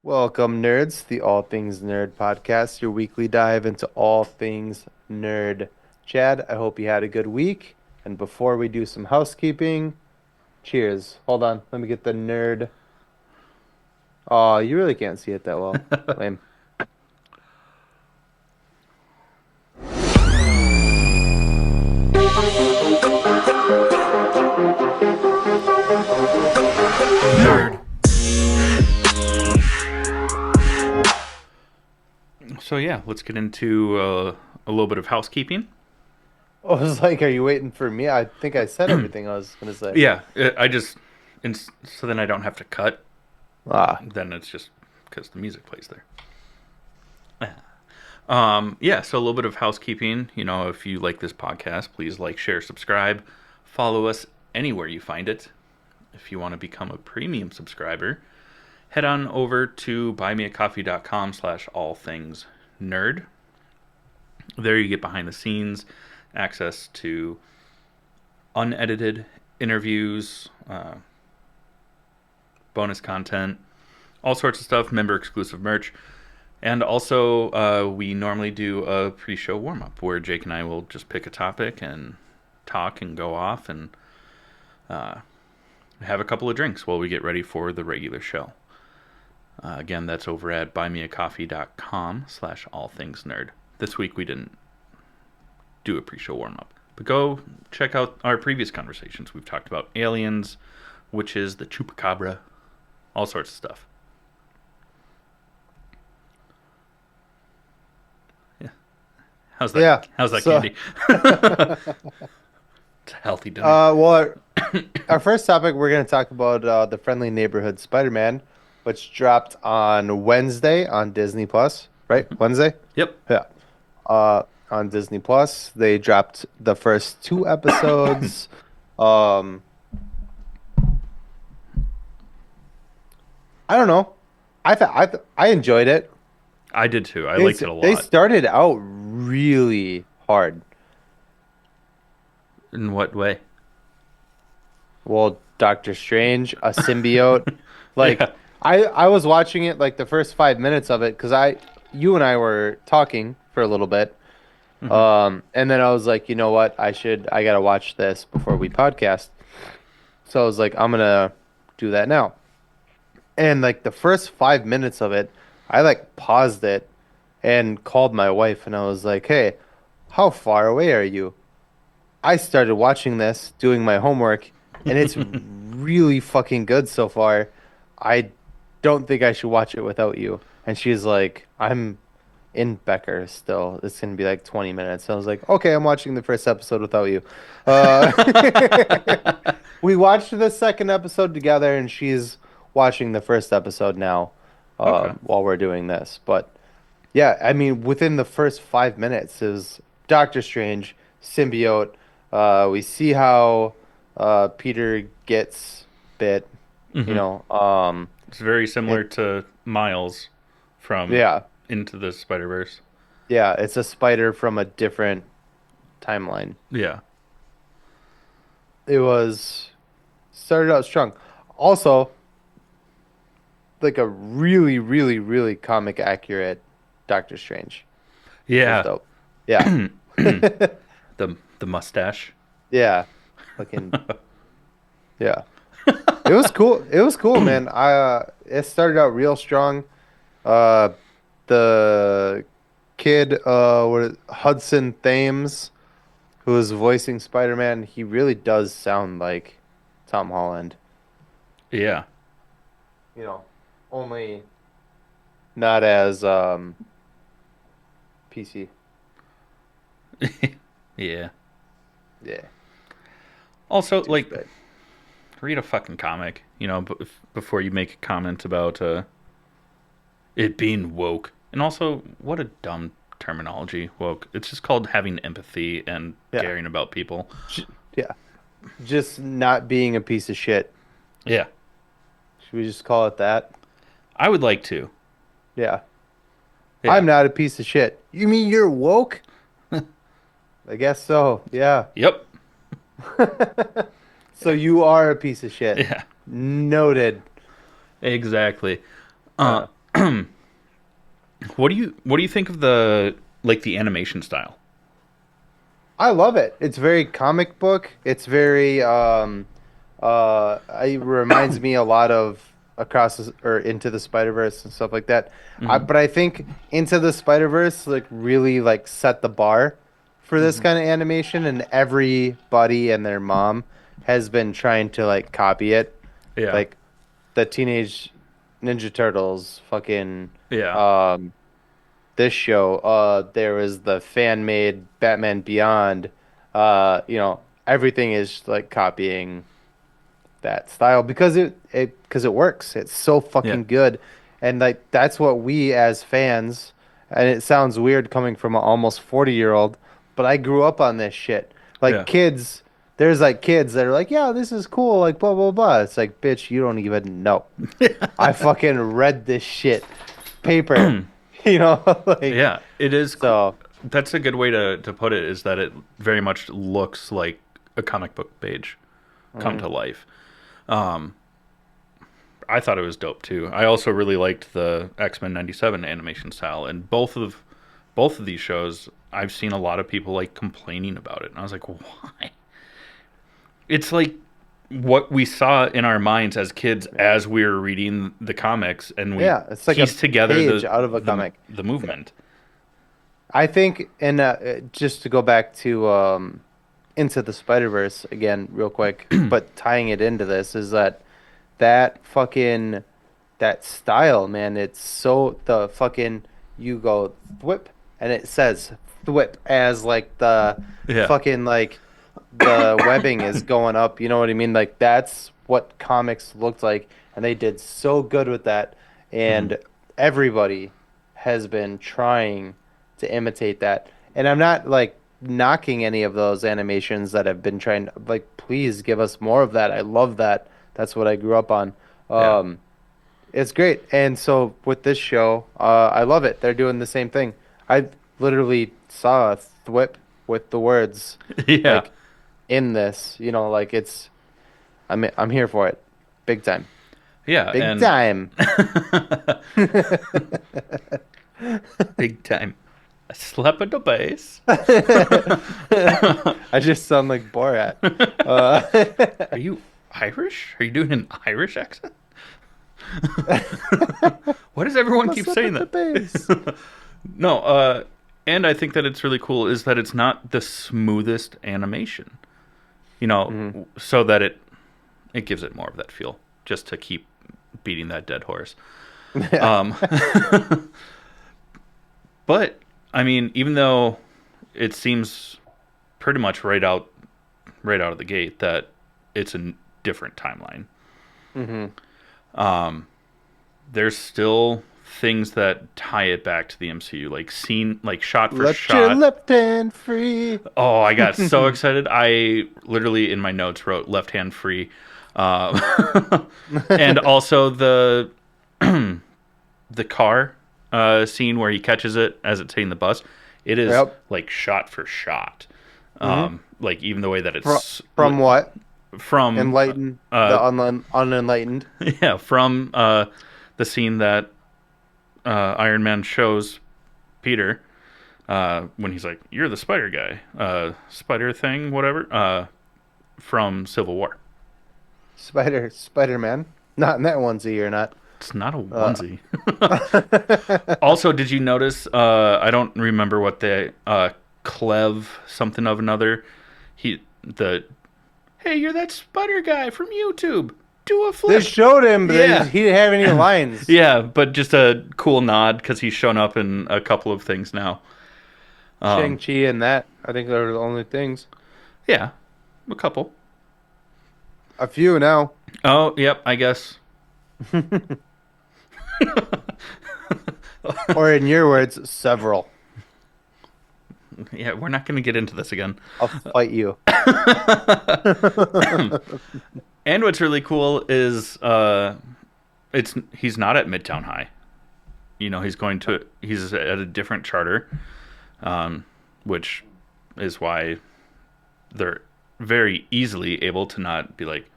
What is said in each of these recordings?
Welcome, nerds, the All Things Nerd podcast, your weekly dive into all things nerd. Chad, I hope you had a good week. And before we do some housekeeping, cheers. Hold on, let me get the nerd. Oh, you really can't see it that well. Lame. Nerd. So yeah, let's get into a little bit of housekeeping. I was like, are you waiting for me? I think I said everything I was gonna say. Yeah, I just so then I don't have to cut. Ah, Then it's just because the music plays there. Yeah, so a little bit of housekeeping. If you like this podcast, please like, share, subscribe, follow us anywhere you find it. If you want to become a premium subscriber, head on over to buymeacoffee.com/all things nerd. There you get behind the scenes, access to unedited interviews, bonus content, all sorts of stuff, member exclusive merch. And also, we normally do a pre show warm up where Jake and I will just pick a topic and talk and go off and have a couple of drinks while we get ready for the regular show. Again, that's over at buymeacoffee.com/all things nerd. This week we didn't do a pre-show warm-up, but go check out our previous conversations. We've talked about aliens, witches, the chupacabra, all sorts of stuff. Yeah, how's that? yeah. How's that So, candy? It's a healthy dinner. our first topic, we're gonna talk about the Friendly Neighborhood Spider-Man, which dropped on Wednesday on Disney Plus, right? Wednesday? Yep. Yeah. On Disney Plus. They dropped the first two episodes. Um, I don't know. I enjoyed it. I did too. I They liked it a they lot. started out really hard. In what way? Well, Doctor Strange, a symbiote. Like Yeah. I was watching it like the first 5 minutes of it because you and I were talking for a little bit. Hmm. And then I was like, you know what? I gotta watch this before we podcast. So I was like, I'm gonna do that now. And like the first 5 minutes of it, I like paused it and called my wife and I was like, hey, how far away are you? I started watching this, doing my homework, and it's really fucking good so far. I don't think I should watch it without you. And she's like, I'm in Becker still. It's gonna be like 20 minutes. I was like, okay, I'm watching the first episode without you. Uh, we watched the second episode together, and she's watching the first episode now, Okay. while we're doing this. But yeah, I mean, within the first 5 minutes is Doctor Strange, symbiote. We see how Peter gets bit. You Hmm. know, It's very similar it, to Miles from yeah, Into the Spider Verse. yeah, it's a spider from a different timeline. Yeah. It was started out strong. Also, like a really, really, really comic accurate Doctor Strange, which was Yeah. dope. Yeah, The mustache. yeah, fucking yeah. It was cool. It was cool, man. It started out real strong. Uh, the kid, Hudson Thames, who is voicing Spider-Man, he really does sound like Tom Holland. Yeah. You know, only not as PC. Yeah. Yeah, Also, like, douchebag. read a fucking comic, before you make a comment about it being woke. And also, what a dumb terminology, woke. It's just called having empathy and Yeah, caring about people. yeah. Just not being a piece of shit. Yeah. Should we just call it that? I would like to. Yeah. Yeah. I'm not a piece of shit. You mean you're woke? I guess so. Yeah. Yep. So you are a piece of shit. Yeah. Noted. Exactly. Uh, Uh, What do you think of the animation style? I love it. It's very comic book. It's very it reminds me a lot of or Into the Spider-Verse and stuff like that. Hmm. But I think Into the Spider-Verse like really like set the bar for this Hmm. kind of animation, and everybody and their mom has been trying to like copy it. Yeah. Like the Teenage Ninja Turtles, fucking Yeah. um this show. There was the fan made Batman Beyond. Everything is like copying that style because it works. It's so Yeah. fucking good. And like that's what we as fans, and it sounds weird coming from an almost 40-year-old, but I grew up on this shit. Like Yeah. kids, there's like kids that are like, "Yeah, this is cool," like blah blah blah. It's like, "Bitch, you don't even know." I fucking read this shit paper, like Yeah, it is. so. That's a good way to put it. Is that it very much looks like a comic book page come Mhm. to life. Um, I thought it was dope too. I also really liked the X-Men '97 animation style, and both of these shows, I've seen a lot of people like complaining about it, and I was like, why? It's like what we saw in our minds as kids as we were reading the comics, and we Yeah, it's like a pieced together page the out of a the, comic. the movement. I think, and just to go back to into the Spider-Verse again, real quick, but tying it into this is that fucking that style, man. It's so the fucking you go thwip, and it says thwip as like the Yeah. fucking like the webbing is going up. You know what I mean? Like that's what comics looked like, and they did so good with that. Hmm. And everybody has been trying to imitate that. And I'm not like knocking any of those animations that have been trying to like please give us more of that. I love that. That's what I grew up on. Yeah. It's great. And so with this show, I love it. They're doing the same thing. I literally saw a thwip with the words Yeah. like in this, like I'm here for it. Big time. Yeah, Big and time. big time. A slap at the base. I just sound like Borat. Uh, Are you Irish? Are you doing an Irish accent? Why does everyone keep What's up saying with the bass? that? No, and I think that it's really cool is that it's not the smoothest animation. Mhm. So that it gives it more of that feel, just to keep beating that dead horse. Yeah. Um, but I mean, even though it seems pretty much right out of the gate that it's a different timeline, hmm um, there's still things that tie it back to the MCU, like shot for Let your shot. left hand free. Oh, I got so excited. I literally in my notes wrote left hand free. And also the car scene where he catches it as it's hitting the bus. It is Yep. like shot for shot. hmm Like even the way that From, it's from what? from Enlighten the unenlightened. yeah, from the scene that Iron Man shows Peter when he's like, "You're the Spider guy, Spider thing, whatever." From Civil War. Spider-Man. Not in that onesie, you're not. It's not a Uh, onesie. Also, did you notice? I don't remember what the Clev something of another. The hey, you're that Spider guy from YouTube. Do a they flip. showed him, but Yeah. he didn't have any lines. Yeah, but just a cool nod because he's shown up in a couple of things now. Shang-Chi and that. I think they're the only things. Yeah, a couple. A few now. Oh, yep, I guess. Or in your words, several. Yeah, we're not going to get into this again. I'll fight you. And what's really cool is he's not at Midtown High. He's at a different charter, which is why they're very easily able to not be like,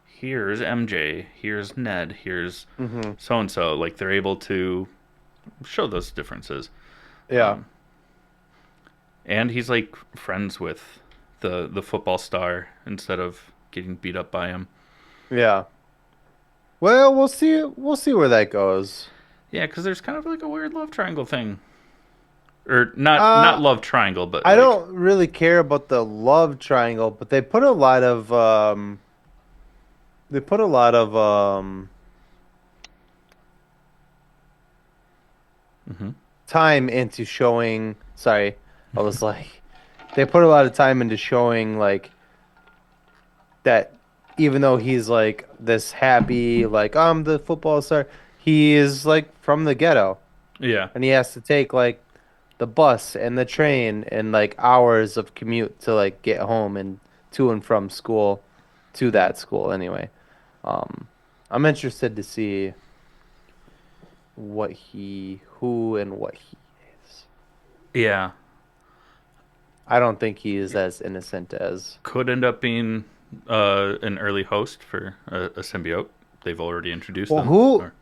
here's MJ, here's Ned, here's hmm so and so. Like they're able to show those differences. Yeah. And he's like friends with the football star instead of getting beat up by him. Yeah. Well, we'll see. We'll see where that goes. Yeah, because there's kind of like a weird love triangle thing, or not Uh, love triangle, but I like don't really care about the love triangle, but they put a lot of they put a lot of hmm time into showing. Sorry, I was like, they put a lot of time into showing like that. Even though he's like this happy, like I'm the football star, he is like from the ghetto, yeah, and he has to take like the bus and the train and like hours of commute to like get home and to and from school to that school anyway. Um, I'm interested to see who and what he is. yeah, I don't think he is as innocent as. could end up being an early host for a symbiote. They've already introduced Well, them. who Or,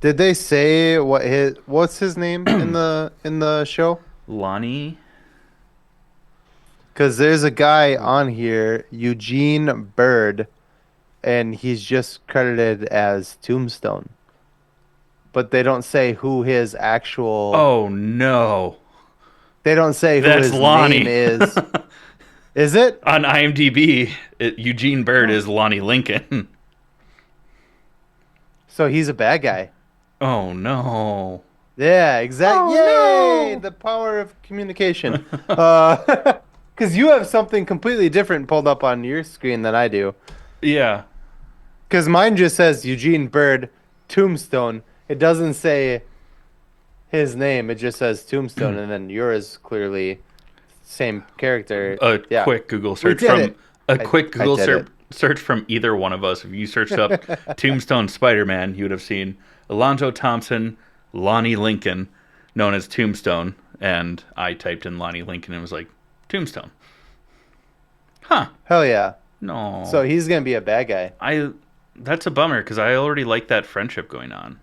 did they say what's his name in the show? Lonnie. Because there's a guy on here, Eugene Bird, and he's just credited as Tombstone. But they don't say who his actual. Oh no, They don't say who that's his name Lonnie. is. Is it? On IMDb, Eugene Bird is Lonnie Lincoln. So he's a bad guy. Oh no. Yeah, exactly. Oh Yay! no. The power of communication. Because you have something completely different pulled up on your screen than I do. Yeah. Because mine just says Eugene Bird, Tombstone. It doesn't say his name. It just says Tombstone, and then yours clearly same character. A Yeah, quick Google we search did from it. a quick I Google did it. search from either one of us. If you searched up Tombstone Spider-Man, you would have seen Alonzo Thompson, Lonnie Lincoln, known as Tombstone, and I typed in Lonnie Lincoln and it was like Tombstone. Huh. Hell yeah. No. So he's gonna be a bad guy. I that's a bummer because I already like that friendship going on.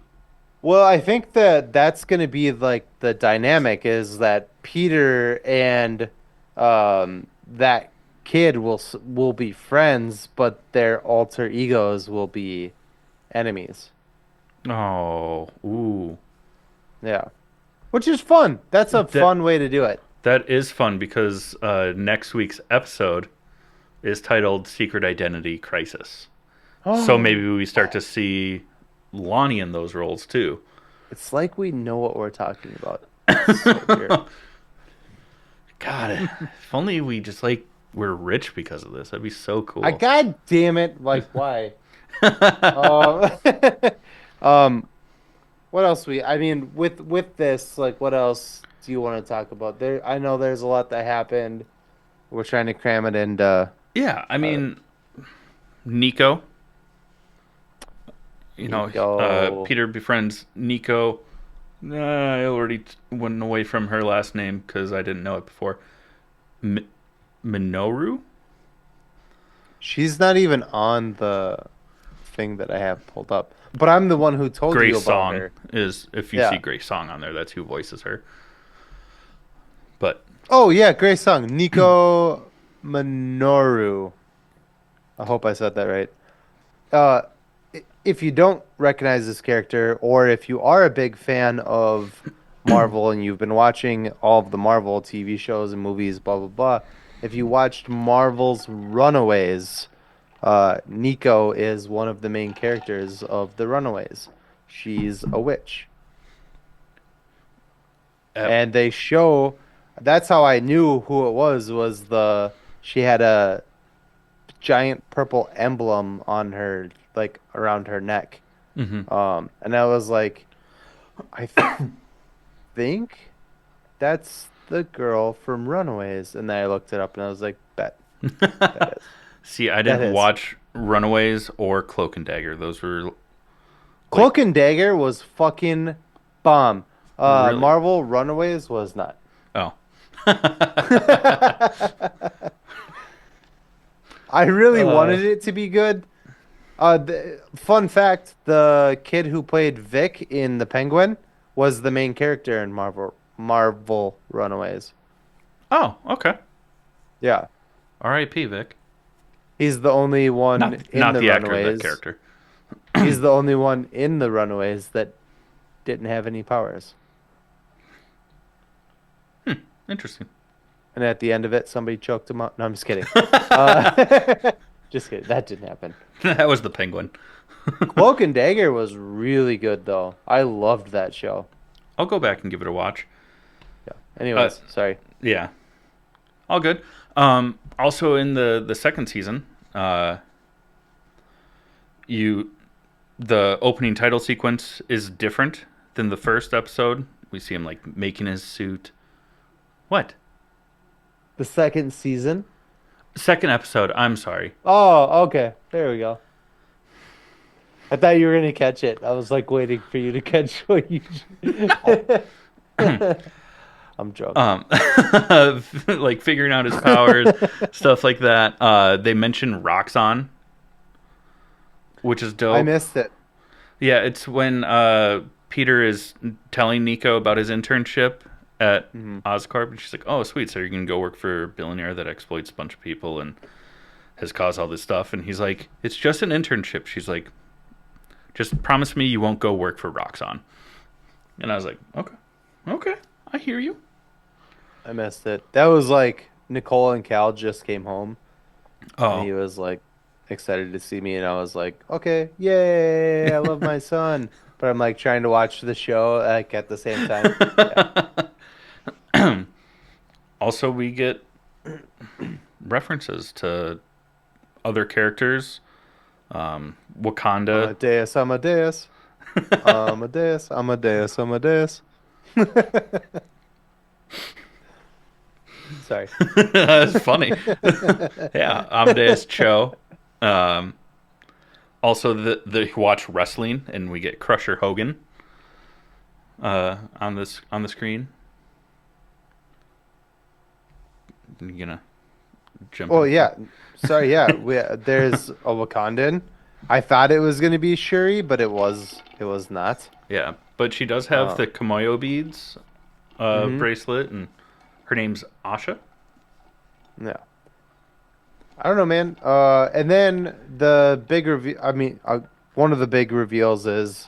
Well, I think that that's going to be like the dynamic is that Peter and that kid will be friends, but their alter egos will be enemies. Oh, ooh. Yeah, which is fun. That's a That fun way to do it. that is fun because next week's episode is titled Secret Identity Crisis. So maybe we start to see Lonnie in those roles too. It's like we know what we're talking about. It's so weird. God, if only we just like were rich because of this. That'd be so cool. I God damn it! Like why? um, what else I mean, with this, like, what else do you want to talk about? I know there's a lot that happened. We're trying to cram it into. Yeah, I mean, Nico. Nico. Peter befriends Nico. I already went away from her last name because I didn't know it before. Minoru? She's not even on the thing that I have pulled up, but I'm the one who told you Grace about Song her. is, if you Yeah. see Grace Song on there, that's who voices her. But Oh yeah, Grace Song, Nico Minoru. I hope I said that right. If you don't recognize this character, or if you are a big fan of Marvel and you've been watching all of the Marvel TV shows and movies, blah blah blah, if you watched Marvel's Runaways, Nico is one of the main characters of the Runaways. She's a witch, and they show. That's how I knew who it was. She had a giant purple emblem on her, like around her neck. mhm. And I was like, I think that's the girl from Runaways. And then I looked it up and I was like, bet. That is. See, I That didn't is. watch Runaways or Cloak and Dagger. Those were Cloak and Dagger was fucking bomb. Really? Marvel Runaways was not. oh. I really wanted it to be good. Fun fact: the kid who played Vic in The Penguin was the main character in Marvel Runaways. Oh, okay. Yeah, R.I.P. Vic. he's the only one in Not the the actor, that Runaways. character. He's the only one in the Runaways that didn't have any powers. Interesting. And at the end of it, somebody choked him out. No, I'm just kidding. Uh, just kidding. That didn't happen. That was the Penguin. Cloak and Dagger was really good, though. I loved that show. I'll go back and give it a watch. Yeah. Anyways, sorry. Yeah. All good. Also in the second season, the opening title sequence is different than the first episode. We see him like making his suit. What? The second season. Second episode. I'm sorry. Oh, okay. There we go. I thought you were gonna catch it. I was like waiting for you to catch what you. I'm joking. Like figuring out his powers, stuff like that. They mention Roxxon, which is dope. I missed it. Yeah, it's when Peter is telling Nico about his internship at Oscorp, and she's like, "Oh, sweet! So you're gonna go work for a billionaire that exploits a bunch of people and has caused all this stuff?" And he's like, "It's just an internship." She's like, "Just promise me you won't go work for Roxxon." And I was like, "Okay, I hear you." I missed it. That was like Nicole and Cal just came home. And he Oh, was like excited to see me, and I was like, "Okay, yay! I love my son." But I'm like trying to watch the show like at the same time. Yeah. also we get references to other characters. Wakanda. Amadeus, Amadeus, Amadeus, Amadeus, Amadeus. Sorry. That's funny. Yeah, Amadeus Cho. Also, the watch wrestling, and we get Crusher Hogan on the screen. You gonna jump? Oh in? yeah, sorry. Yeah, there's a Wakandan. I thought it was gonna be Shuri, but it was not. Yeah, but she does have Oh. the Komoyo beads bracelet, and her name's Asha. Yeah. I don't know, man. And then the big reveal. I mean, one of the big reveals is,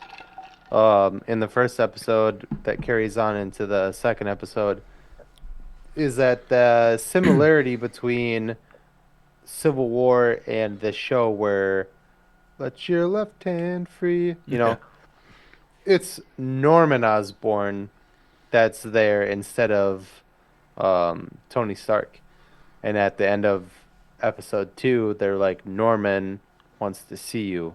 in the first episode that carries on into the second episode, is that the similarity between Civil War and the show where let your left hand free, Yeah. it's Norman Osborn that's there instead of Tony Stark. And at the end of episode 2, they're like, Norman wants to see you,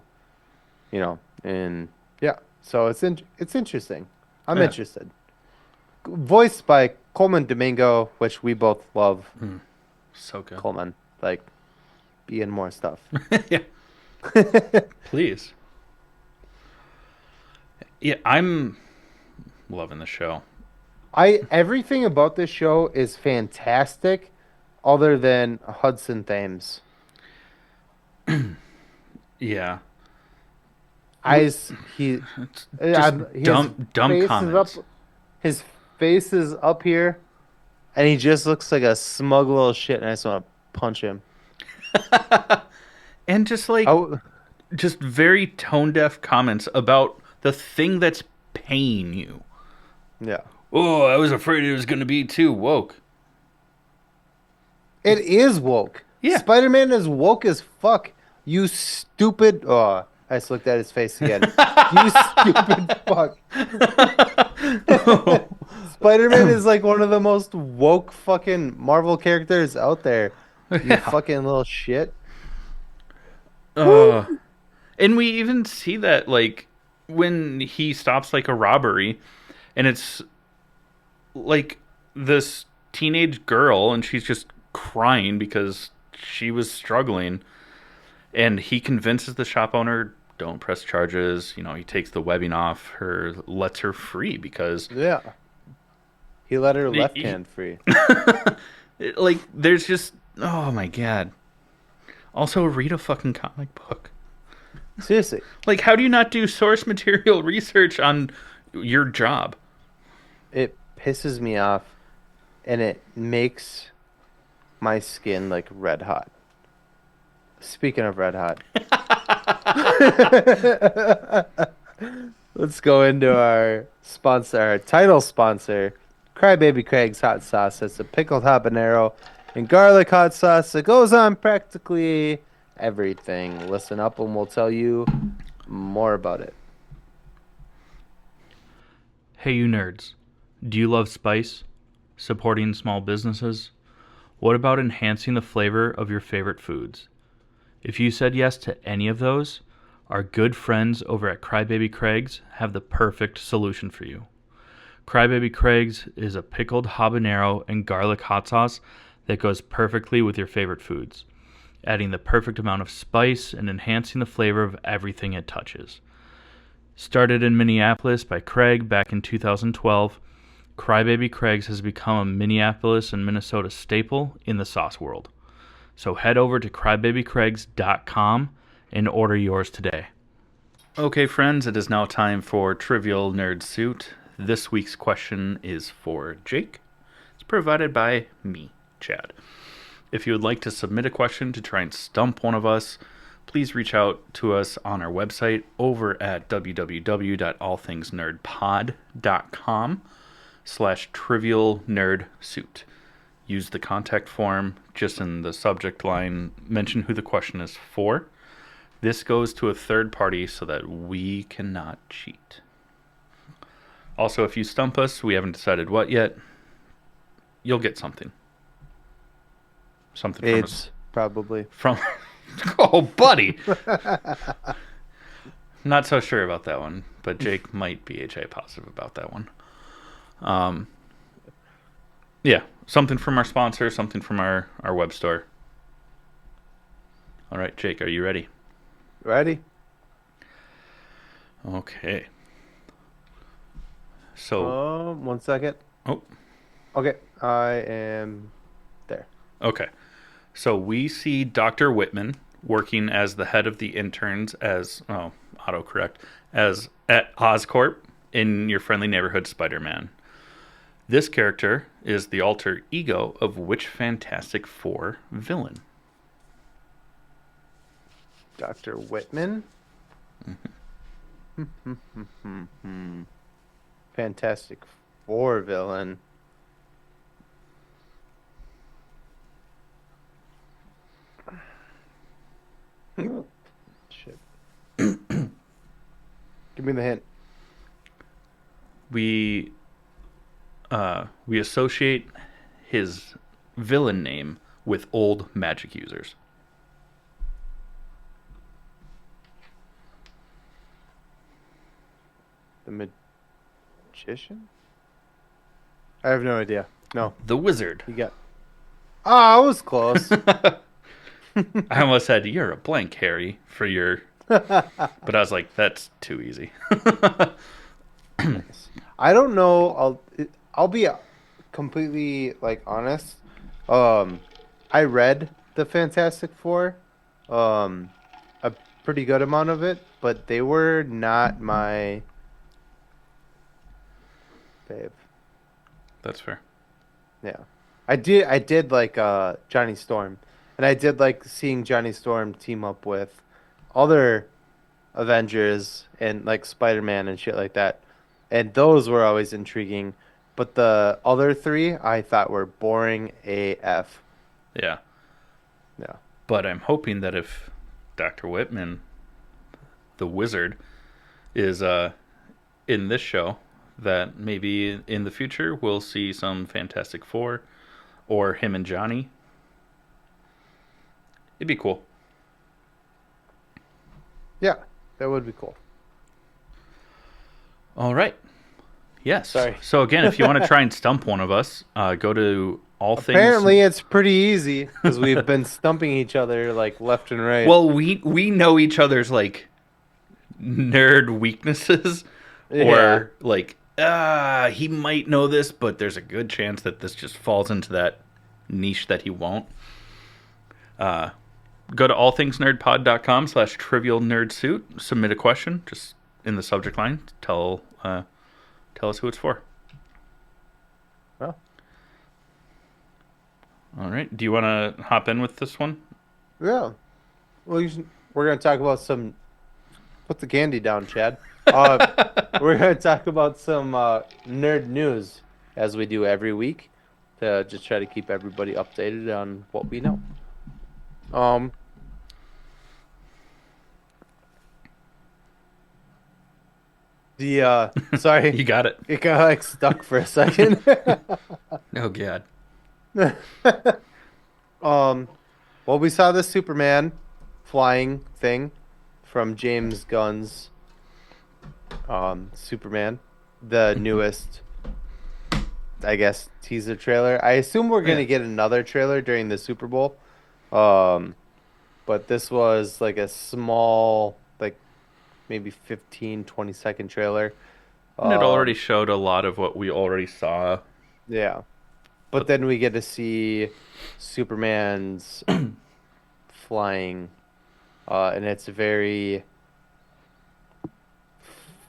and yeah. So it's interesting. I'm Yeah. interested. Voiced by Coleman Domingo, which we both love. So good. Coleman, like, be in more stuff. Yeah, please. Yeah, I'm loving the show. Everything about this show is fantastic, other than Hudson Thames. Yeah, He it's his dumb face is comments. his face is up here, and he just looks like a smug little shit, and I just want to punch him. And just like Oh, just very tone deaf comments about the thing that's paying you. yeah. Oh, I was afraid it was going to be too woke. It is woke. Yeah. Spider-Man is woke as fuck. You stupid. Oh, I just looked at his face again. You stupid fuck. Spider-Man is like one of the most woke fucking Marvel characters out there. You Yeah. fucking little shit. And we even see that like when he stops like a robbery, and it's like this teenage girl, and she's just crying because she was struggling, and he convinces the shop owner, don't press charges. He takes the webbing off her, lets her free because Yeah. He let her left hand free. like there's just, oh my god. Also, read a fucking comic book. Seriously. Like, how do you not do source material research on your job? pisses me off, and it makes my skin like red hot. Speaking of red hot, let's go into our sponsor, our title sponsor, Crybaby Craig's hot sauce. It's a pickled habanero and garlic hot sauce that goes on practically everything. Listen up, and we'll tell you more about it. Hey, you nerds. Do you love spice? Supporting small businesses? What about enhancing the flavor of your favorite foods? If you said yes to any of those, our good friends over at Crybaby Craig's have the perfect solution for you. Crybaby Craig's is a pickled habanero and garlic hot sauce that goes perfectly with your favorite foods, adding the perfect amount of spice and enhancing the flavor of everything it touches. Started in Minneapolis by Craig back in 2012, Crybaby Craig's has become a Minneapolis and Minnesota staple in the sauce world. So head over to crybabycraigs.com and order yours today. Okay, friends, it is now time for Trivial Nerd Suit. This week's question is for Jake. It's provided by me, Chad. If you would like to submit a question to try and stump one of us, please reach out to us on our website over at www.allthingsnerdpod.com/trivialnerdsuit. Use the contact form, just in the subject line, mention who the question is for. This goes to a third party so that we cannot cheat. Also, if you stump us, we haven't decided what yet, you'll get something. Something from us. AIDS, probably. From oh, buddy. Not so sure about that one, but Jake might be HI positive about that one. Yeah, something from our sponsor, something from our web store. All right, Jake, are you ready? Ready? Okay. So, 1 second. oh, Okay, I am there. okay. So we see Dr. Whitman working as the head of the interns autocorrect, as at Oscorp in Your Friendly Neighborhood Spider-Man. This character is the alter ego of which Fantastic Four villain? Dr. Whitman? Fantastic Four villain. Shit. Give me the hint. We associate his villain name with old magic users. The magician? I have no idea. No. The Wizard. You got. I was close. I almost said, you're a blank, Harry, for your... But I was like, that's too easy. I don't know. I'll be completely honest. I read the Fantastic Four, a pretty good amount of it, but they were not my fave. That's fair. Yeah, I did like Johnny Storm, and I did like seeing Johnny Storm team up with other Avengers and like Spider-Man and shit like that. And those were always intriguing. But the other three I thought were boring AF. Yeah. Yeah. But I'm hoping that if Dr. Whitman, the Wizard, is in this show, that maybe in the future we'll see some Fantastic Four or him and Johnny. It'd be cool. Yeah, that would be cool. All right. Yes. Sorry. So again, if you want to try and stump one of us, go to all things. Apparently, it's pretty easy because we've been stumping each other like left and right. Well, we know each other's like nerd weaknesses, or like he might know this, but there's a good chance that this just falls into that niche that he won't. Go to allthingsnerdpod.com/trivialnerdsuit. Submit a question, just in the subject line. Tell us who it's for. Well, All right. Do you want to hop in with this one? yeah. Well, we're gonna talk about some. Put the candy down, Chad. We're gonna talk about some nerd news as we do every week to just try to keep everybody updated on what we know. Um, sorry, You got it. it got like stuck for a second. Oh, God. Um, well, we saw the Superman flying thing from James Gunn's Superman, the newest, I guess, teaser trailer. I assume we're gonna Yeah. get another trailer during the Super Bowl. Um, but this was like a small, like maybe 15-20 second trailer. And it already Um, showed a lot of what we already saw. yeah. But then we get to see Superman's flying, and it's very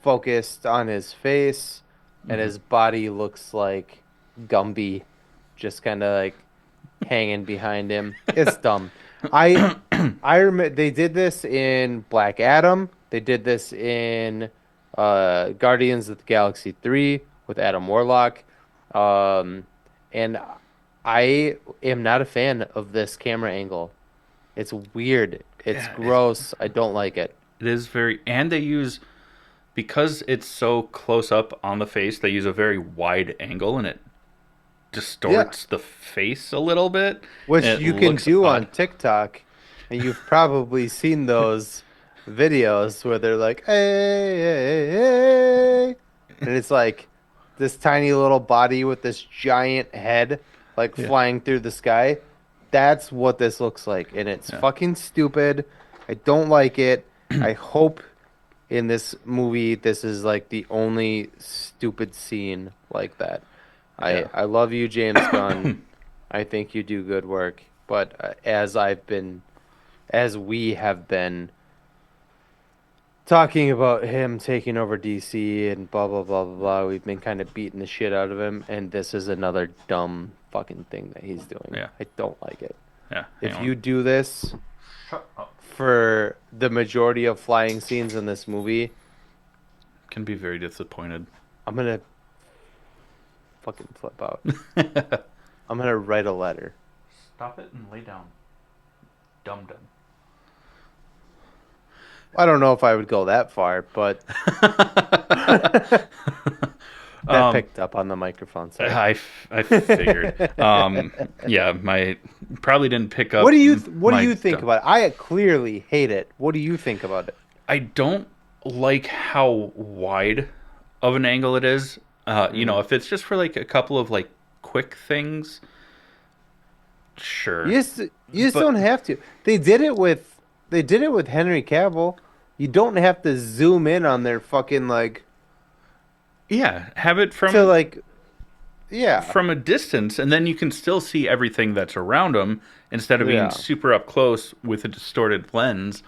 focused on his face, and Mhm. his body looks like Gumby, just kind of like hanging behind him. It's dumb. I I remember they did this in Black Adam. They did this in Guardians of the Galaxy 3 with Adam Warlock. Um, and I am not a fan of this camera angle. It's weird. It's Yeah, gross. I don't like it. it is very. And they use, because it's so close up on the face, they use a very wide angle and it Yeah, distorts the face a little bit. which And it you can looks do on odd. TikTok, and you've probably seen those videos where they're like, "Hey, hey, hey," and it's like this tiny little body with this giant head, like Yeah. flying through the sky. That's what this looks like, and it's Yeah. fucking stupid. I don't like it. I hope in this movie this is like the only stupid scene like that. I Yeah. I love you, James Gunn. I think you do good work, but as we have been talking about him taking over DC and blah blah blah blah blah, we've been kind of beating the shit out of him, and this is another dumb fucking thing that he's doing. Yeah. I don't like it. Yeah. Hang If on. you do this Shut up. for the majority of flying scenes in this movie, Can be very disappointed. I'm gonna fucking flip out. I'm gonna write a letter. Stop it and lay down. Dum dum. I don't know if I would go that far, but that picked up on the microphone. Sorry. I figured. Yeah, my probably didn't pick up. What do you think dumb- about it? I clearly hate it. What do you think about it? I don't like how wide of an angle it is. You know, if it's just for like a couple of like quick things, sure. You just But- don't have to. They did it with Henry Cavill. You don't have to zoom in on their fucking like Yeah, have it to like yeah. from a distance, and then you can still see everything that's around them instead of being Yeah. super up close with a distorted lens.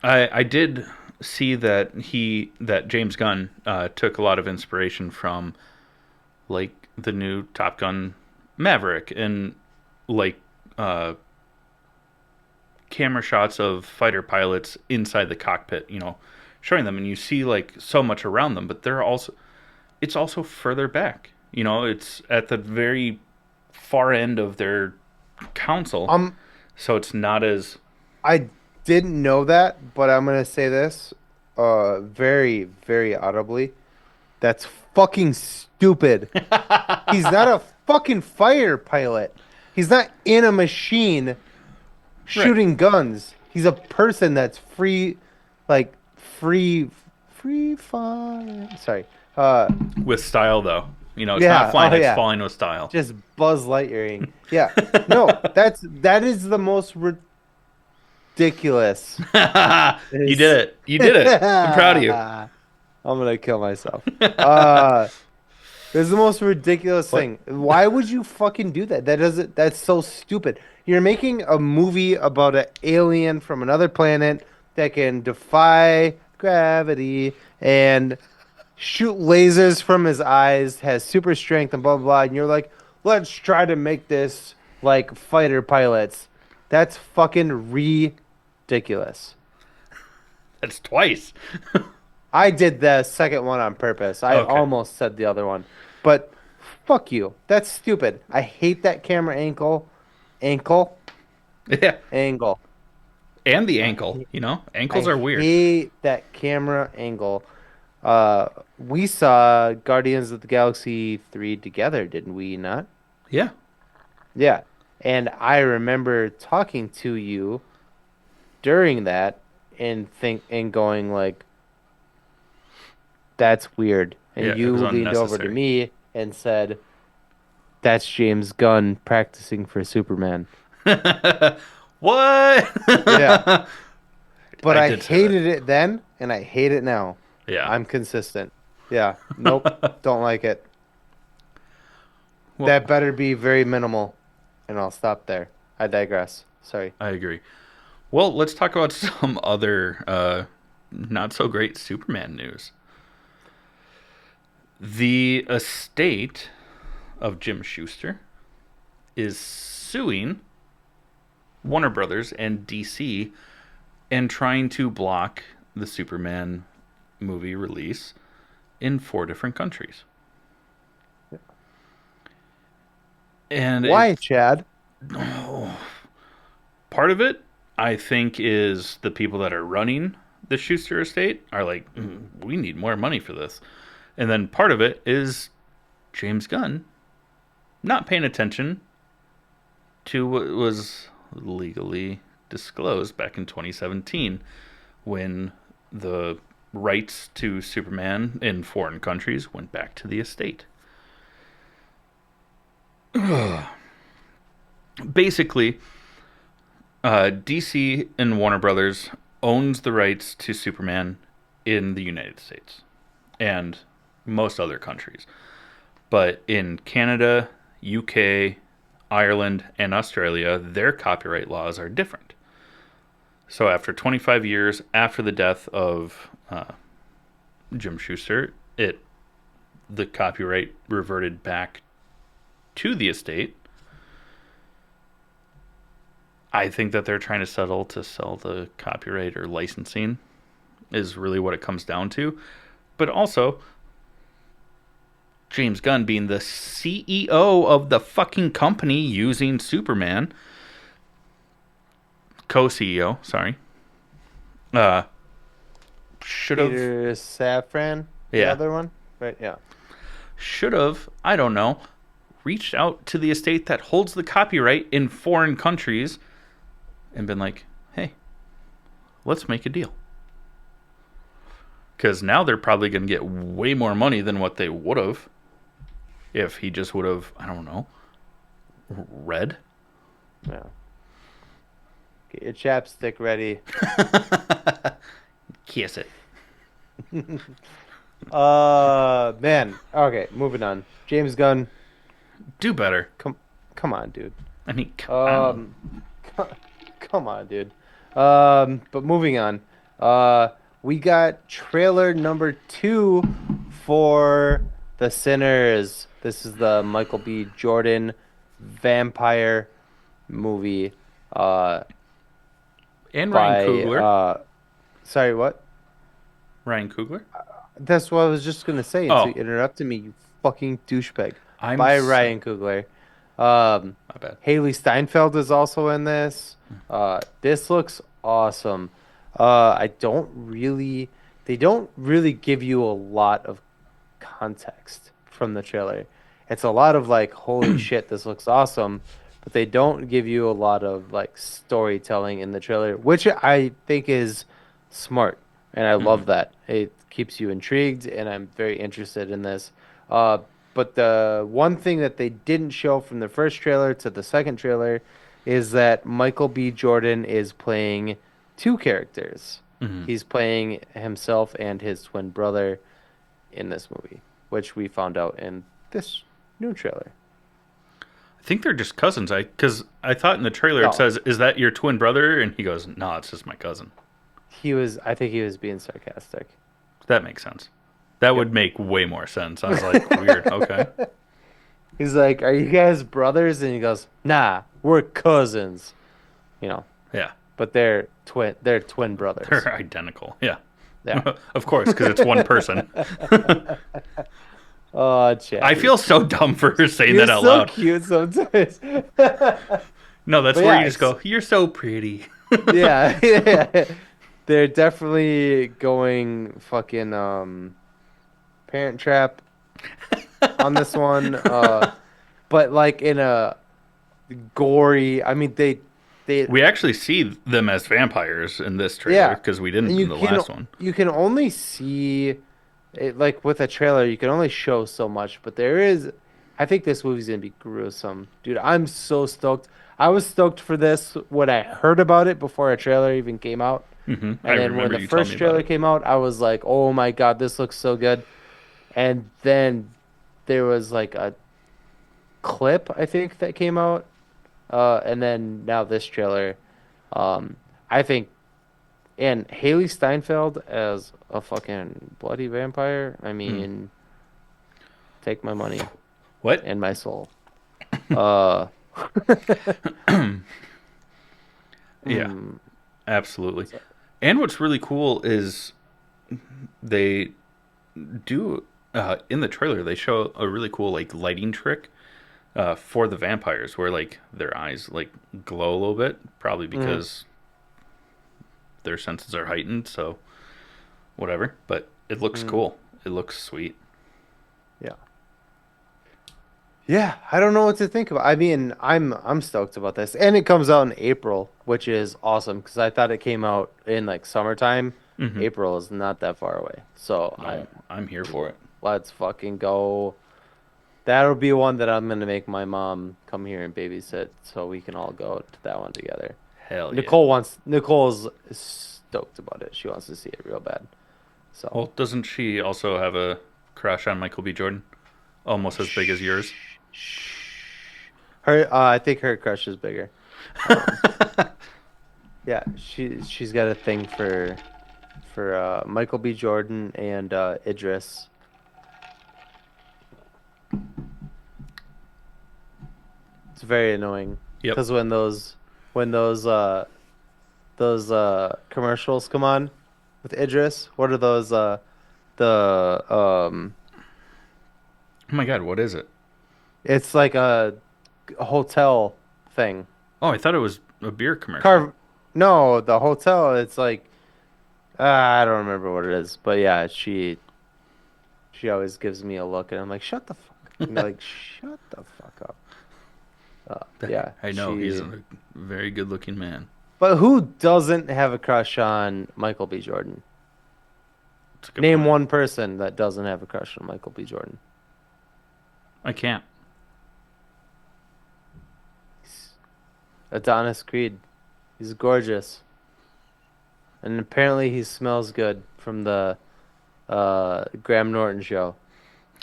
I did see that James Gunn took a lot of inspiration from like the new Top Gun Maverick and like camera shots of fighter pilots inside the cockpit, you know, showing them, and you see like so much around them, but it's also further back. You know, it's at the very far end of their console, so it's not as I didn't know that, but I'm gonna say this, very, very audibly. That's fucking stupid. He's not a fucking fighter pilot. He's not in a machine shooting guns. He's a person that's free, like free fall. Sorry, with style though. You know, it's Yeah, not flying; oh, it's yeah. falling with style. just Buzz Lightyearing. Yeah, no, that is the most ridiculous. You did it! You did it! I'm proud of you. I'm gonna kill myself. This is the most ridiculous thing. Why would you fucking do that? That's so stupid. You're making a movie about an alien from another planet that can defy gravity, and shoot lasers from his eyes, has super strength and blah blah blah, and you're like, let's try to make this like fighter pilots. That's fucking ridiculous. That's twice. I did the second one on purpose. I Okay. almost said the other one. But fuck you. That's stupid. I hate that camera ankle. Ankle? Yeah. Angle. And the I ankle, hate, you know? I Ankles are weird. hate that camera angle. We saw Guardians of the Galaxy 3 together, didn't we not? Yeah. Yeah. And I remember talking to you during that and going like, that's weird. Yeah, And it you was leaned over to unnecessary. me and said, that's James Gunn practicing for Superman. What? Yeah. But I I did say that. hated it then and I hate it now. Yeah. I'm consistent. Yeah. Nope. Don't like it. Well, That better be very minimal. And I'll stop there. I digress. Sorry. I agree. Well, let's talk about some other not so great Superman news. The estate of Jim Schuster is suing Warner Brothers and DC and trying to block the Superman movie release in 4 different countries. And Why, Chad? part of it, I think, is the people that are running the Schuster estate are like, we need more money for this. And then part of it is James Gunn not paying attention to what was legally disclosed back in 2017 when the rights to Superman in foreign countries went back to the estate. Basically, DC and Warner Brothers owns the rights to Superman in the United States and most other countries. But in Canada, UK, Ireland, and Australia, their copyright laws are different. So after 25 years after the death of Jim Schuster, the copyright reverted back to the estate. I think that they're trying to settle to sell the copyright or licensing is really what it comes down to. But also, James Gunn being the CEO of the fucking company using Superman, co-CEO, sorry, uh, should have, Peter Safran, the yeah, other one? Right, yeah. should have, I don't know, reached out to the estate that holds the copyright in foreign countries and been like, hey, let's make a deal. Because now they're probably going to get way more money than what they would have if he just would have, I don't know, read. Yeah. Get your chapstick ready. Kiss it. Man. Okay, moving on. James Gunn, Do better. come on, dude. I mean, I don't know. Co- come on, dude. But moving on. We got trailer number 2 for The Sinners. This is the Michael B. Jordan vampire movie. And By Ryan Coogler. sorry, what? Ryan Coogler? That's what I was just gonna say Oh. until you interrupted me, you fucking douchebag. I'm By so- Ryan Coogler. My bad. Haley Steinfeld is also in this. This looks awesome. They don't really give you a lot of context from the trailer. It's a lot of like, holy shit, this looks awesome, but they don't give you a lot of like storytelling in the trailer, which I think is smart, and I love that. It keeps you intrigued, and I'm very interested in this. But the one thing that they didn't show from the first trailer to the second trailer is that Michael B. Jordan is playing 2 characters. He's playing himself and his twin brother in this movie, which we found out in this new trailer. I think they're just cousins. Because I thought in the trailer No. it says, "Is that your twin brother?" And he goes, "No, it's just my cousin." I think he was being sarcastic. That makes sense. That would make way more sense. I was like, weird. Okay. He's like, "Are you guys brothers?" And he goes, "Nah, we're cousins." You know, Yeah. but they're twin. They're twin brothers. They're identical. Yeah. Yeah. Of course, because it's one person. Oh, I Chad, feel so dumb for saying you're that out so loud. cute sometimes. No, that's But where yeah, you just go, you're so pretty. yeah, yeah. They're definitely going fucking Parent Trap on this one. But like in a gory. I mean, they We actually see them as vampires in this trailer yeah, because we and didn't in the last one. you can only see it like with a trailer. You can only show so much, but there is. I think this movie's gonna be gruesome, dude. I'm so stoked. I was stoked for this when I heard about it before a trailer even came out. I And then when remember the you telling me first about trailer it. came out, I was like, "Oh my God, this looks so good." And then there was like a clip, I think, that came out. And then now this trailer. I think, and Haley Steinfeld as a fucking bloody vampire. I Hmm. mean, take my money What? and my soul. Uh, Yeah, mm, absolutely. And what's really cool is they do in the trailer they show a really cool like lighting trick for the vampires where like their eyes like glow a little bit, probably mhm, because their senses are heightened. So whatever, but it looks mm, cool. It looks sweet. yeah. Yeah, I don't know what to think about. I mean, I'm stoked about this, and it comes out in April, which is awesome because I thought it came out in like summertime. Hmm. April is not that far away, so No, I'm here for it. let's fucking go. That'll be one that I'm gonna make my mom come here and babysit, so we can all go to that one together. Hell yeah. Nicole's stoked about it. She wants to see it real bad. So Well, doesn't she also have a crush on Michael B. Jordan? Almost as big as yours. her, I think her crush is bigger. Um, yeah, she's got a thing for Michael B. Jordan and Idris. It's very annoying Yep. because when those commercials come on with Idris, what are those the Oh my god, what is it? it's like a hotel thing. Oh, I thought it was a beer commercial. Carve No, the hotel, it's like I don't remember what it is, but yeah, she always gives me a look and I'm like, "Shut the fuck." And they're like, "Shut the fuck up." Yeah, I know he's a very good-looking man. but who doesn't have a crush on Michael B. Jordan? That's a good Name point. one person that doesn't have a crush on Michael B. Jordan. I can't. Adonis Creed. He's gorgeous. And apparently he smells good from the Graham Norton show.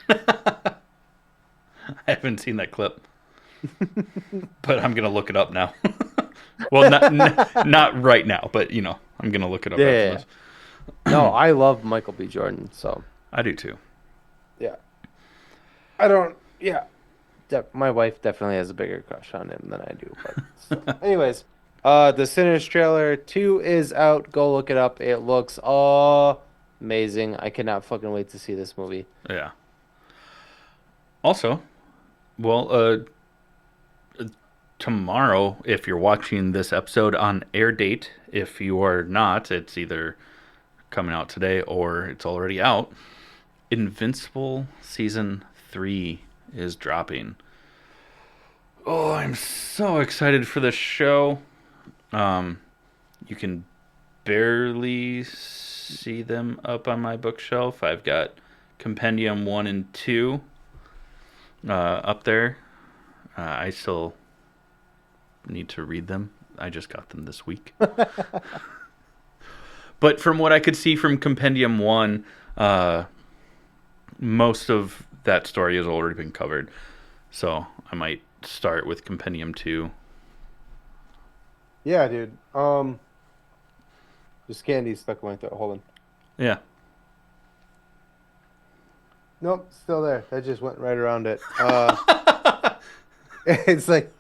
I haven't seen that clip, but I'm gonna look it up now. Well, not right now, but you know, I'm gonna look it up Yeah, after yeah, yeah. this. No, I love Michael B. Jordan, so I do too. yeah. I don't yeah. My wife definitely has a bigger crush on him than I do, but still. Anyways, the Sinners trailer 2 is out. Go look it up. It looks amazing. I cannot fucking wait to see this movie. Yeah. Also, well, tomorrow, if you're watching this episode on air date, if you are not, it's either coming out today or it's already out. Invincible season 3 is dropping. Oh, I'm so excited for this show. You can barely see them up on my bookshelf. I've got Compendium 1 and 2 up there. I still need to read them. I just got them this week. But from what I could see from Compendium 1, most of that story has already been covered. So I might start with Compendium 2. Yeah, dude. Just candy stuck in my throat. Hold on. Yeah. Nope, still there. That just went right around it. It's like,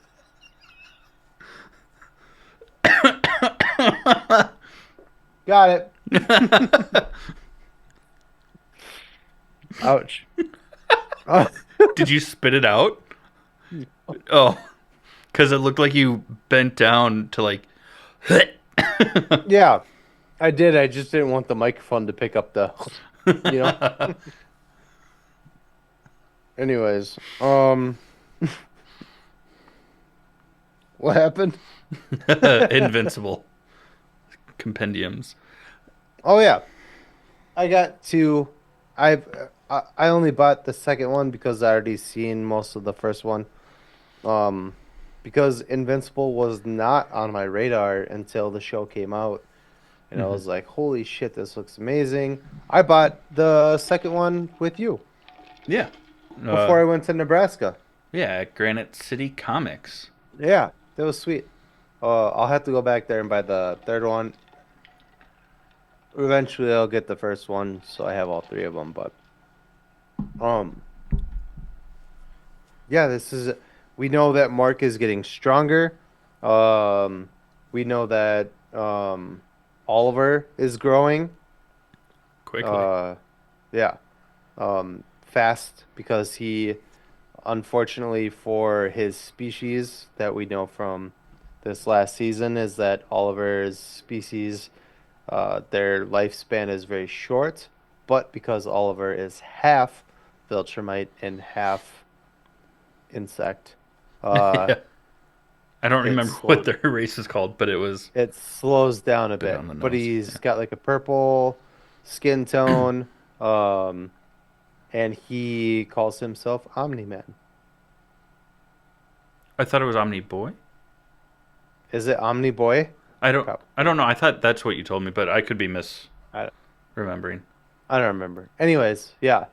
got it. Ouch. Oh, Did you spit it out? Oh, because it looked like you bent down to like. yeah, I did. I just didn't want the microphone to pick up the, you know. Anyways, what happened? Invincible compendiums. Oh yeah, I got two. I only bought the second one because I already seen most of the first one. Um, because Invincible was not on my radar until the show came out, and I Mhm. was like, "Holy shit, this looks amazing!" I bought the second one with you Yeah. before I went to Nebraska. Yeah, at Granite City Comics. Yeah, that was sweet. I'll have to go back there and buy the third one. Eventually, I'll get the first one, so I have all three of them. But um, yeah, this is. We know that Mark is getting stronger. Um, we know that Oliver is growing. Quickly. Uh, yeah, fast because he, unfortunately for his species that we know from this last season, is that Oliver's species, their lifespan is very short. But because Oliver is half Viltrumite and half insect, uh, Yeah. I don't it remember what slows their race is called, but it was it slows down a a bit bit. on the But nose. he's Yeah. got like a purple skin tone, um, and he calls himself Omni-Man. I thought it was Omni Boy. Is it Omni Boy? I don't. I Probably. don't know. I thought that's what you told me, but I could be I, misremembering. I don't remember. Anyways, yeah.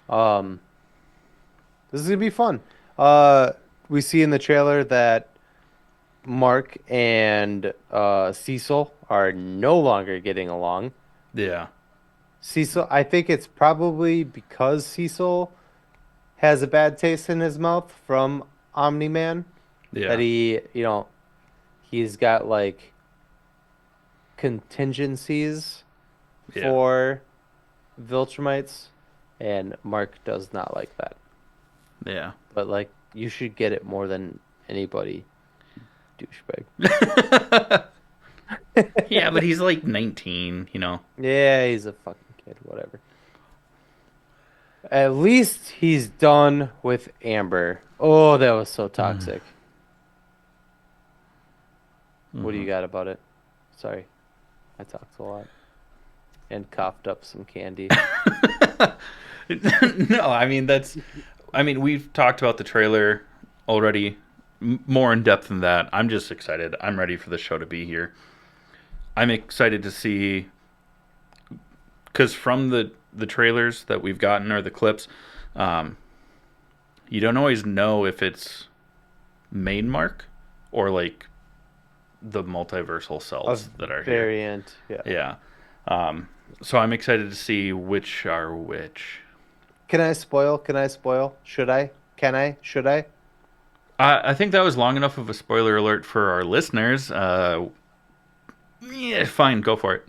Um, this is gonna be fun. We see in the trailer that Mark and Cecil are no longer getting along. Yeah. Cecil, I think it's probably because Cecil has a bad taste in his mouth from Omni-Man that Yeah. he's got like contingencies Yeah. for Viltrumites, and Mark does not like that. Yeah. But like, you should get it more than anybody, douchebag. Yeah, but he's like 19. Yeah, he's a fucking kid, whatever. At least he's done with Amber. Oh, that was so toxic. What do you Mhm. got about it? Sorry, I talked a lot and coughed up some candy. No, I mean that's. I mean we've talked about the trailer already, more in depth than that. I'm just excited. I'm ready for the show to be here. I'm excited to see because from the trailers that we've gotten or the clips, um, you don't always know if it's main Mark or like the multiversal A cells that are here. variant, yeah. Yeah. So I'm excited to see which are which. Can I spoil? Can I spoil? Should I? Can I? Should I? I think that was long enough of a spoiler alert for our listeners. Yeah, fine, go for it.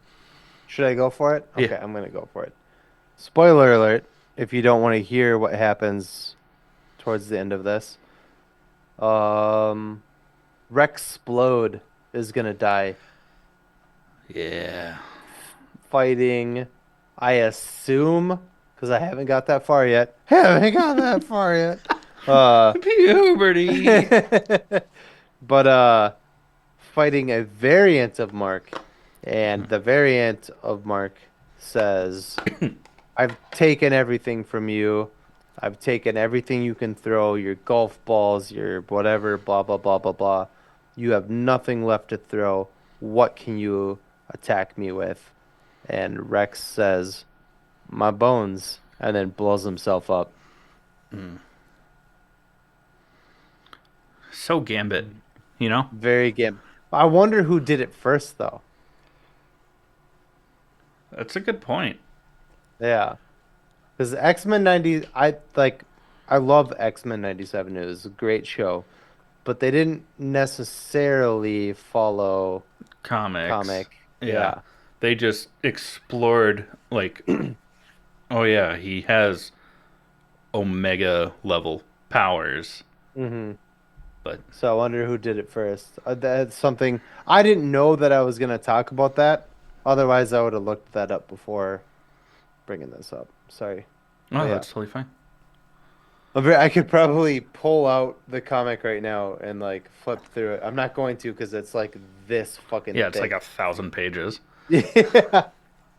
Should I go for it? Yeah. Okay, I'm gonna go for it. Spoiler alert, if you don't want to hear what happens towards the end of this. Um, Rexplode is gonna die Yeah. fighting, I assume, because I haven't got that far yet. Haven't got that far yet. Uh, Puberty. but fighting a variant of Mark, and the variant of Mark says, "I've taken everything from you. I've taken everything you can throw, your golf balls, your whatever, blah blah blah blah blah. You have nothing left to throw. What can you attack me with?" And Rex says, "My bones," and then blows himself up. So Gambit, you know? Very game. I wonder who did it first, though. That's a good point. Yeah. Because X-Men 90, I love X-Men 97. It was a great show, but they didn't necessarily follow Comics. comic. Yeah. Yeah. They just explored like, oh yeah, he has Omega level powers, hmm but So I wonder who did it first. That's something I didn't know that I was gonna talk about that. Otherwise, I would have looked that up before bringing this up. Sorry, but oh, yeah, that's totally fine. I could probably pull out the comic right now and like flip through it. I'm not going to because it's like this fucking Yeah, it's like thick. 1,000 pages. Yeah,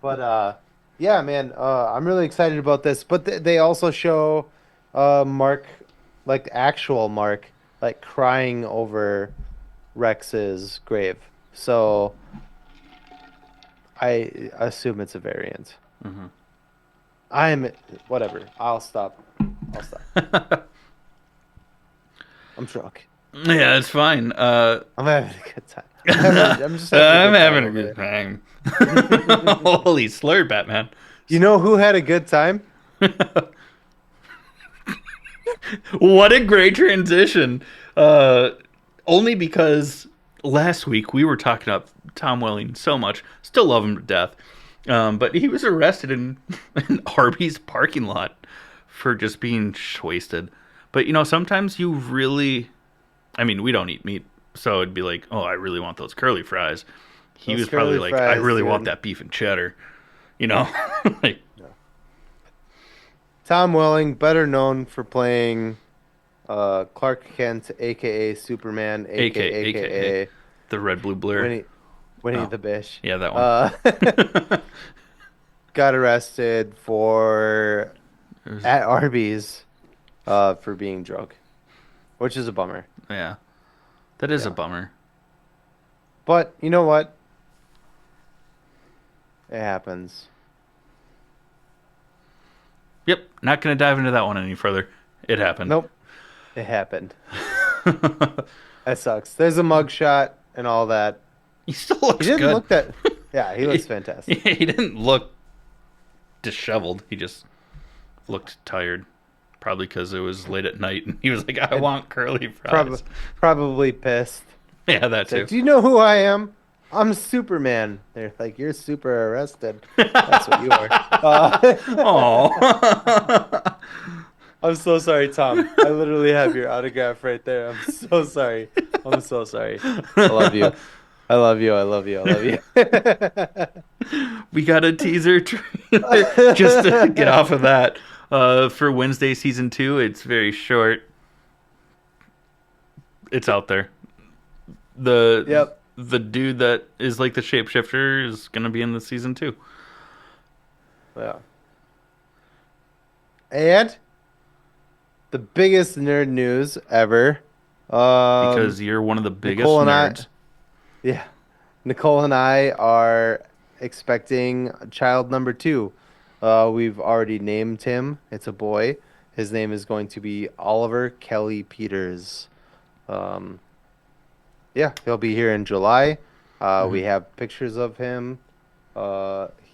but yeah, man, I'm really excited about this. But they also show Mark, like actual Mark, like crying over Rex's grave. So I assume it's a variant. Hmm. I'm whatever. I'll stop. I'll stop. I'm drunk. Yeah, it's fine. I'm having a good time. I'm just having a I'm good time having a over good here. time. Holy slur, Batman. You know who had a good time? What a great transition. Only because last week we were talking up Tom Welling so much. Still love him to death. But he was arrested in Arby's parking lot for just being wasted. But sometimes you really, I mean, we don't eat meat, so it'd be like, oh, I really want those curly fries. He Those was probably curly like, I fries, really want dude. that beef and cheddar, you know? Like, Tom Welling, better known for playing Clark Kent, aka Superman, AK, AKA aka the red, blue, blur. Winnie Winnie Oh, the Bish. yeah, that one. Uh, got arrested for It was, at Arby's for being drunk, which is a bummer. yeah, that is a Yeah. bummer. But you know what? It happens. Yep, not going to dive into that one any further. It happened. Nope, it happened. That sucks. There's a mugshot and all that. He still He looks didn't good. look that. Yeah, he looks fantastic. He didn't look disheveled. He just looked tired. Probably because it was late at night and he was like, I And want curly prob fries. probably pissed. Yeah, that It's like, too. do you know who I am? I'm Superman. They're like, you're super arrested. That's what you are. Oh. I'm so sorry, Tom. I literally have your autograph right there. I'm so sorry. I'm so sorry. I love you. I love you. I love you. I love you. We got a teaser trailer just to get off of that. For Wednesday season 2, it's very short. It's out there. The Yep. the dude that is like the shapeshifter is gonna be in the season 2. Yeah. And the biggest nerd news ever. Because you're one of the biggest Nicole and nerds. Yeah. Nicole and I are expecting child number 2. We've already named him. It's a boy. His name is going to be Oliver Kelly Peters. Um, yeah, he'll be here in July. We Mm-hmm. have pictures of him.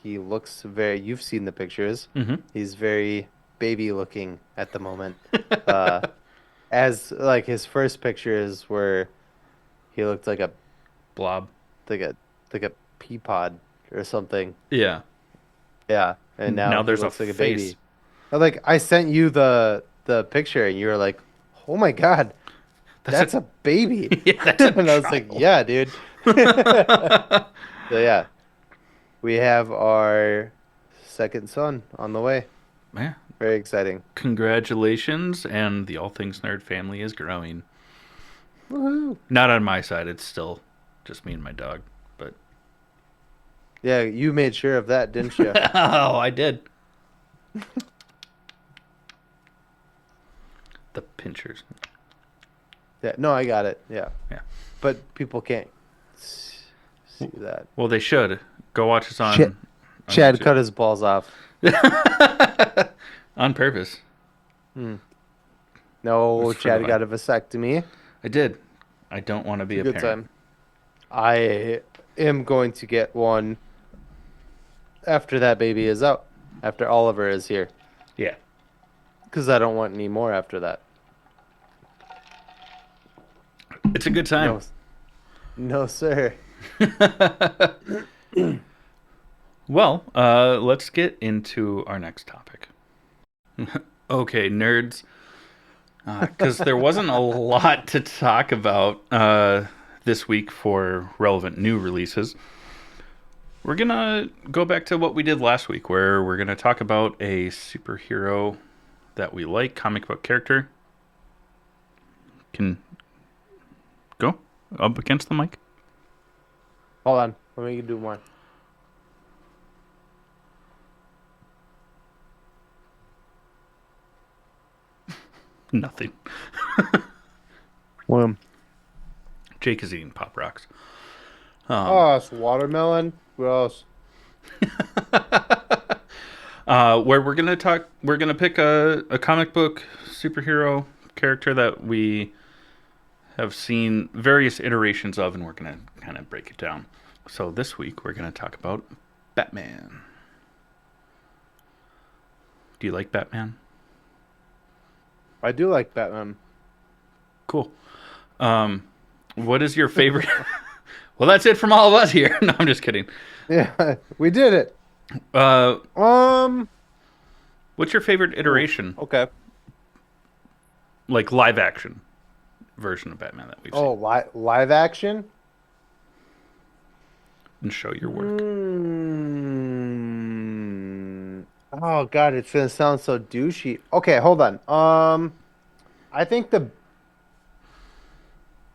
He looks you've seen the pictures. Mm-hmm. He's very baby looking at the moment. Uh, as like his first pictures were, he looked Blob. like a like a pea pod or something. Yeah. Yeah, and now Now he there's a looks like a face. baby. Like I sent you the picture, and you were like, "Oh my God, that's a baby," Yeah, that's a and I was like, child. "Yeah, dude." So yeah, we have our second son on the way. Yeah. Very exciting. Congratulations, and the All Things Nerd family is growing. Woohoo! Not on my side. It's still just me and my dog. But Yeah, you made sure of that, didn't you? oh, I did. The pinchers. Yeah, no, I got it. Yeah, Yeah. but people can't see that. Well, they should go watch us on, Ch- on Chad YouTube. cut his balls off. On purpose. No, It's for the Chad vibe. got a vasectomy. I did. I don't want to be a Good parent. time. I am going to get one after that baby is out, after Oliver is here. Yeah. because I don't want any more after that. It's a good time. No, no, sir. Well, let's get into our next topic. Okay, nerds. Because there wasn't a lot to talk about this week for relevant new releases. We're going to go back to what we did last week, where we're going to talk about a superhero that we like, comic book character. Can go up against the mic. Hold on. Let me do one. Nothing. One. Jake is eating Pop Rocks. Oh, it's watermelon. Gross. Where we're gonna pick a comic book superhero character that we have seen various iterations of, and we're gonna kind of break it down. So this week we're gonna talk about Batman. Do you like Batman? I do like Batman. Cool. What is your favorite? Well, that's it from all of us here. No, I'm just kidding. Yeah, we did it. Uh, Um. what's your favorite iteration, Okay. like live action version of Batman that we've Oh, seen? live action. And show your work. Oh God, it's gonna sound so douchey. Okay, hold on. I think the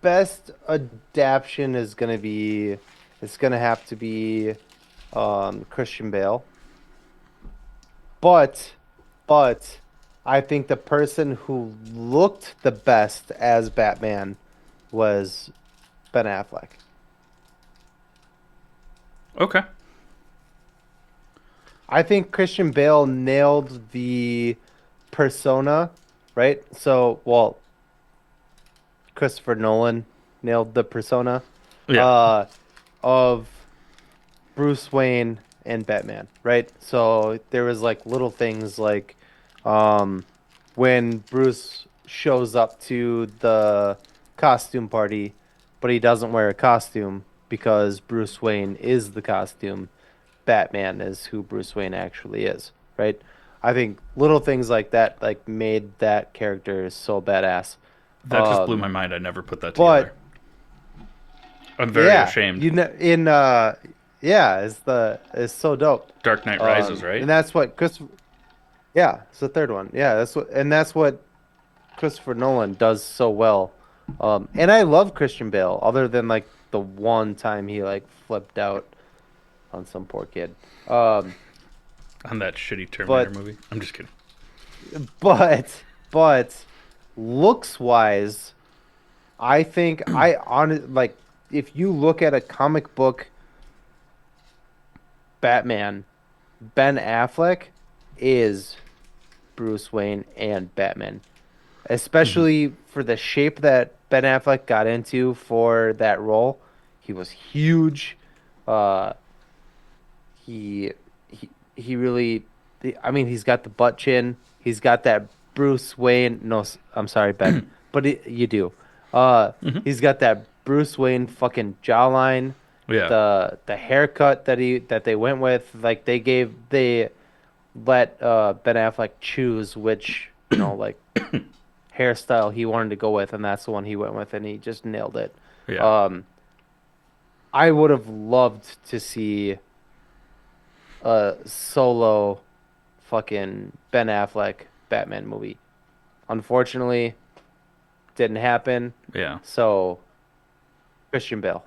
best adaptation is gonna be, it's gonna have to be, Christian Bale. But, but, I think the person who looked the best as Batman was Ben Affleck. Okay. I think Christian Bale nailed the persona, right? So, well, Christopher Nolan nailed the persona Yeah. uh, of Bruce Wayne and Batman, right? So there was like little things like um, when Bruce shows up to the costume party, but he doesn't wear a costume because Bruce Wayne is the costume. Batman is who Bruce Wayne actually is, right? I think little things like that like made that character so badass. That just blew my Um, mind. I never put that together. but I'm very yeah, ashamed. you know, in yeah, it's so dope. Dark Knight Rises, right? And that's what Chris. Yeah, it's the third one. Yeah, that's what Christopher Nolan does so well. And I love Christian Bale, other than like the one time he like flipped out on some poor kid. Um, On that shitty Terminator but movie. I'm just kidding. but looks wise, I think I on like if you look at a comic book Batman, Ben Affleck is Bruce Wayne and Batman. Hmm. Especially for the shape that Ben Affleck got into for that role. He was huge. Uh, he really, I mean, he's got the butt chin. He's got that Bruce Wayne. No, I'm sorry, Ben, but you do. Hmm. He's got that Bruce Wayne fucking jawline. Yeah. The haircut that they went with, like they let Ben Affleck choose which like hairstyle he wanted to go with, and that's the one he went with, and he just nailed it. Yeah. Um, I would have loved to see a solo fucking Ben Affleck Batman movie. Unfortunately, didn't happen. Yeah. So Christian Bale.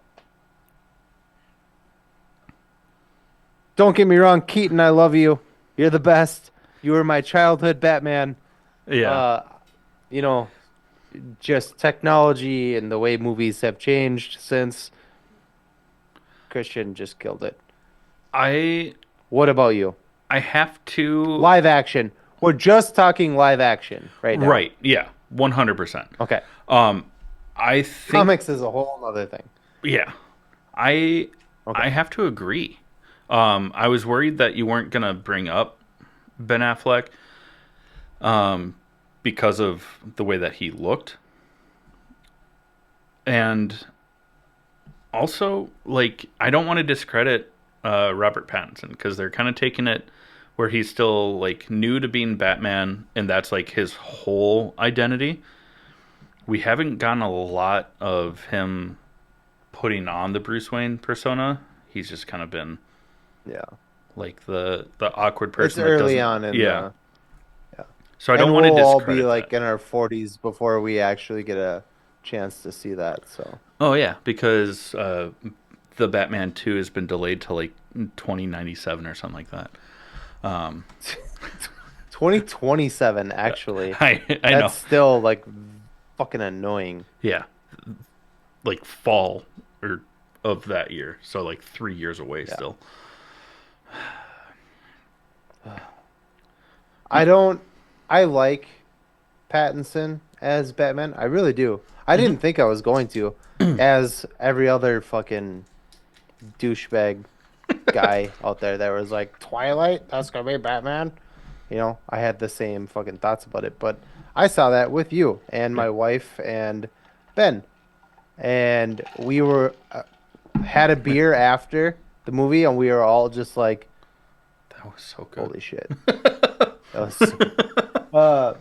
Don't get me wrong, Keaton, I love you. You're the best. You were my childhood Batman. Yeah. Uh, you know, just technology and the way movies have changed since Christian just killed it. I What about you? I have to. Live action. We're just talking live action right now. Right. Yeah. 100%. Okay. Um, I think. Comics is a whole other thing. Yeah. I Okay. I have to agree. I was worried that you weren't gonna bring up Ben Affleck because of the way that he looked. And also, like, I don't want to discredit Robert Pattinson because they're kind of taking it where he's still like new to being Batman, and that's like his whole identity. We haven't gotten a lot of him putting on the Bruce Wayne persona. He's just kind of been Yeah. like the awkward It's person that early doesn't. on in Yeah. the yeah. So I don't And want to we'll all be discredit like that. in our 40s before we actually get a chance to see that. So Oh yeah, because the Batman 2 has been delayed to like 2097 or something like that. Um, 2027 actually. I know. That's still like fucking annoying. Yeah, like fall or of that year, so like 3 years away Yeah. still. I don't I like Pattinson as Batman. I really do. I Hmm. didn't think I was going to, as every other fucking douchebag guy out there that was like, Twilight, that's gonna be Batman. You know, I had the same fucking thoughts about it, but I saw that with you and Yeah, my wife and Ben, and we were had a beer after the movie, and we were all just like, that was so good. "Holy shit!" That was so Uh,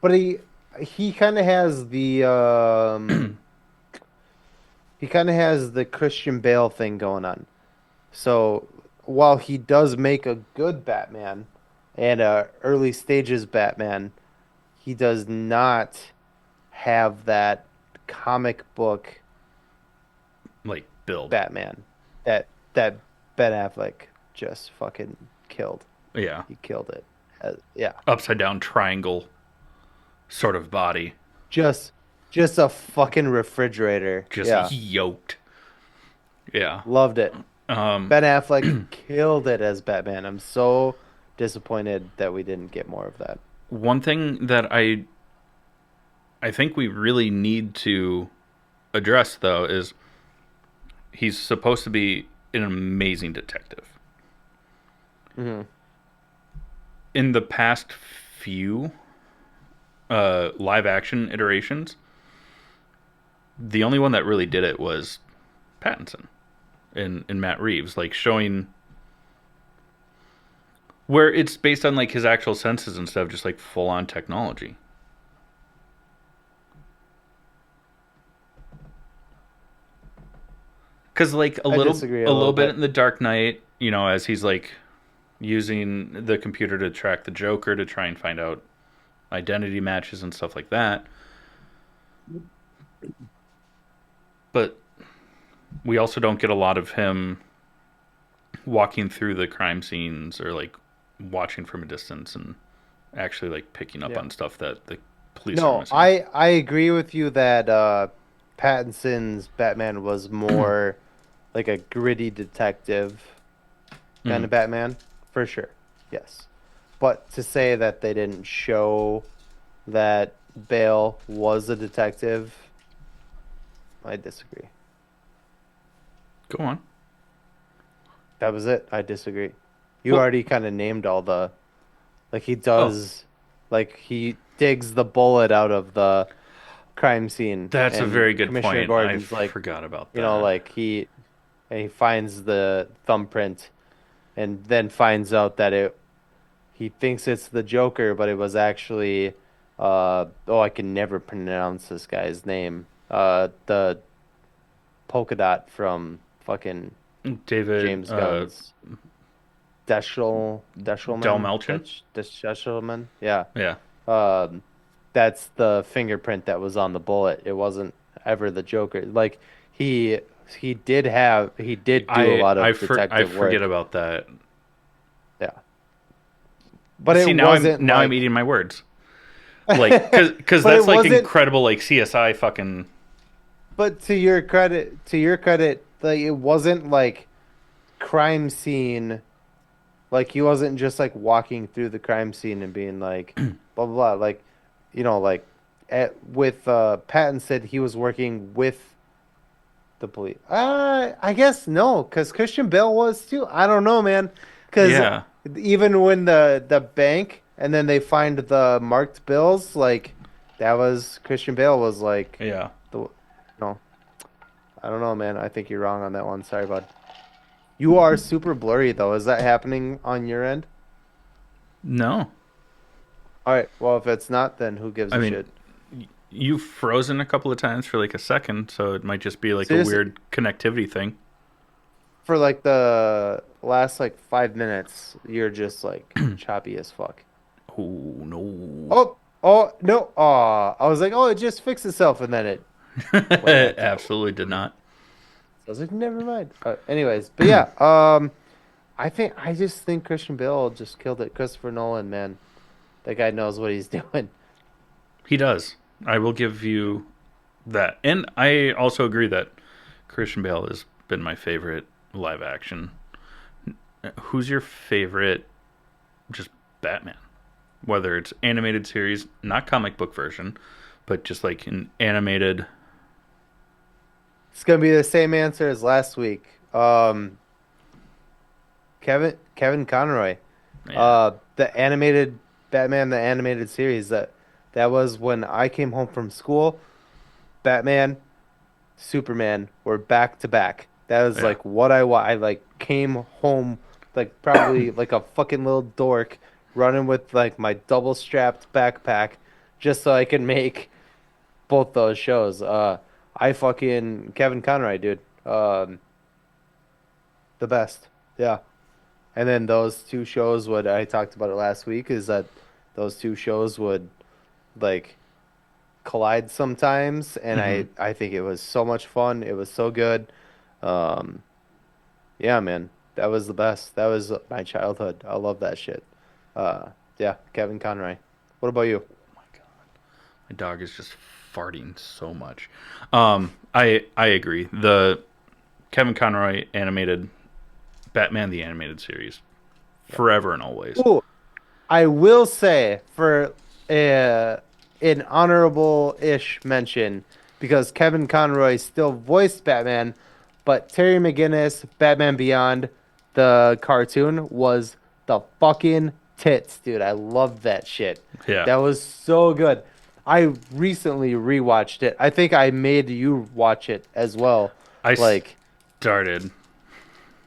but he kind of has the he kind of has the Christian Bale thing going on. So while he does make a good Batman and a early stages Batman, he does not have that comic book Like build. Batman that Ben Affleck just fucking killed. Yeah, He killed it. Yeah. upside down triangle sort of body, Just just a fucking refrigerator. just Yeah. yoked. Yeah. Loved it. Um, Ben Affleck killed it as Batman. I'm so disappointed that we didn't get more of that. One thing that I think we really need to address though is he's supposed to be an amazing detective. Hmm. In the past few live action iterations, the only one that really did it was Pattinson in Matt Reeves, like showing where it's based on like his actual senses instead of just like full on technology. Because like I disagree a a little little bit bit. in the Dark Knight, you know, as he's like using the computer to track the Joker to try and find out identity matches and stuff like that. But we also don't get a lot of him walking through the crime scenes or like watching from a distance and actually like picking up Yeah. on stuff that the police are No, missing. I agree with you that Pattinson's Batman was more like a gritty detective kind Mhm. of Batman, for sure. Yes. But to say that they didn't show that Bale was a detective, I disagree. Go on. That was it. I disagree. You Well, already kind of named all the like he oh, does like he digs the bullet out of the crime scene that's a and very good Commissioner point. I Gordon's like, forgot about you know, that. like he finds the thumbprint and then finds out that he thinks it's the Joker, but it was actually oh, I can never pronounce this guy's name. The polka dot from fucking David James Gunn's Del Deschelman, Melchin? Deschelman, yeah. Yeah. Um, that's the fingerprint that was on the bullet. It wasn't ever the Joker. Like he he did do a lot of I detective forget work. about that. Yeah, but See, it wasn't now I'm like, eating my words. Like cuz but that's it like wasn't. incredible like CSI fucking But to your credit, like it wasn't like crime scene. Like he wasn't just like walking through the crime scene and being like, blah blah blah. Like, you know, like with Patton said he was working with the police. I guess no, because Christian Bale was too. I don't know, man. Because yeah. even when the bank and then they find the marked bills. Like that was Christian Bale was like Yeah. the no, I don't know, man. I think you're wrong on that one. Sorry, bud. You are super blurry though. Is that happening on your end? No. All right. Well, if it's not, then who gives I a mean, shit? you've frozen a couple of times for like a second, so it might just be like a Seriously, weird connectivity thing. for like the last like 5 minutes, you're just like choppy as fuck. Oh no. Oh no. Oh, I was like, oh, it just fixed itself, and then it went back to normal. Absolutely did not. So I was like, never mind. Anyways, but yeah, I just think Christian Bale just killed it. Christopher Nolan, man, that guy knows what he's doing. He does. I will give you that. And I also agree that Christian Bale has been my favorite live action. Who's your favorite just Batman? Whether it's animated series, not comic book version, but just like an animated. It's gonna be the same answer as last week. Kevin Conroy. Yeah. The animated Batman, the animated series that was when I came home from school. Batman, Superman were back to back. That was Yeah. like what I like came home like probably like a fucking little dork running with like my double strapped backpack just so I can make both those shows. I fucking Kevin Conroy, dude. The best. Yeah. And then those two shows, what I talked about it last week, is that those two shows would like collide sometimes, and Hmm. I think it was so much fun. It was so good. Um, yeah, man, that was the best. That was my childhood. I love that shit. Yeah, Kevin Conroy. What about you? My God, my dog is just farting so much. I agree. The Kevin Conroy animated Batman the animated series, forever and always. Ooh, I will say for uh, an honorable-ish mention because Kevin Conroy still voiced Batman, but Terry McGinnis, Batman Beyond, the cartoon was the fucking tits, dude. I love that shit. Yeah, That was so good. I recently rewatched it. I think I made you watch it as well. I Like, started.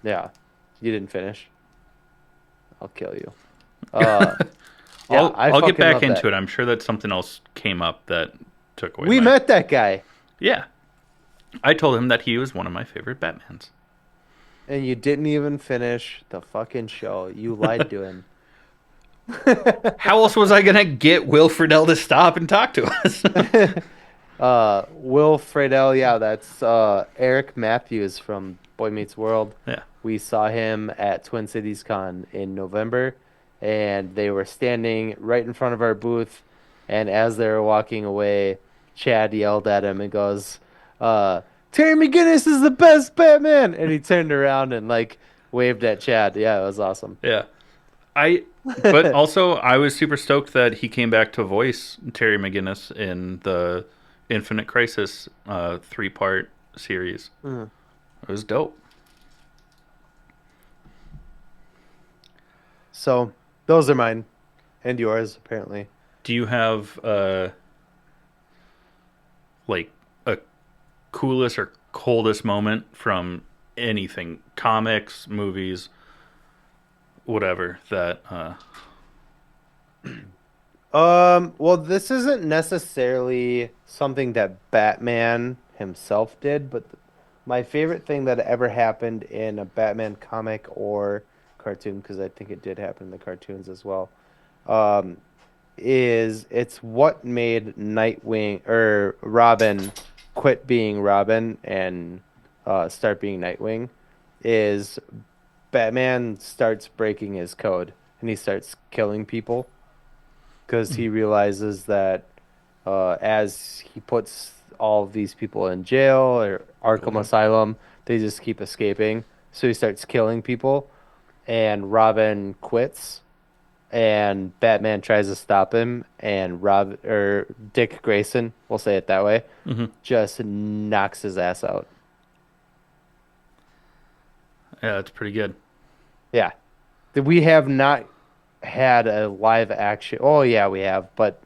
yeah, you didn't finish. I'll kill you. Uh, yeah, I I'll get fucking back love into that. it. I'm sure that something else came up that took away We my. met that guy, Yeah, I told him that he was one of my favorite Batmans. and you didn't even finish the fucking show. You lied to him. How else was I gonna get Will Friedle to stop and talk to us? Will Friedle, yeah, that's Eric Matthews from Boy Meets World. Yeah. We saw him at Twin Cities Con in November, and they were standing right in front of our booth. And as they were walking away, Chad yelled at him and goes, Terry McGinnis is the best Batman! And he turned around and like waved at Chad. Yeah, it was awesome. Yeah. I but also I was super stoked that he came back to voice Terry McGinnis in the Infinite Crisis 3-part series. Mm. It was dope. So those are mine and yours, apparently. Do you have like a coolest or coldest moment from anything, comics, movies, whatever that Well, this isn't necessarily something that Batman himself did, but my favorite thing that ever happened in a Batman comic or cartoon, because I think it did happen in the cartoons as well, um, is it's what made Nightwing or Robin quit being Robin and start being Nightwing, is Batman starts breaking his code and he starts killing people because he realizes that as he puts all of these people in jail or Arkham oh, Asylum, they just keep escaping. So he starts killing people, and Robin quits, and Batman tries to stop him, and Rob or Dick Grayson, we'll say it that way, mhm. just knocks his ass out. Yeah, that's pretty good. Yeah, we have not. had a live action. Oh yeah, we have, but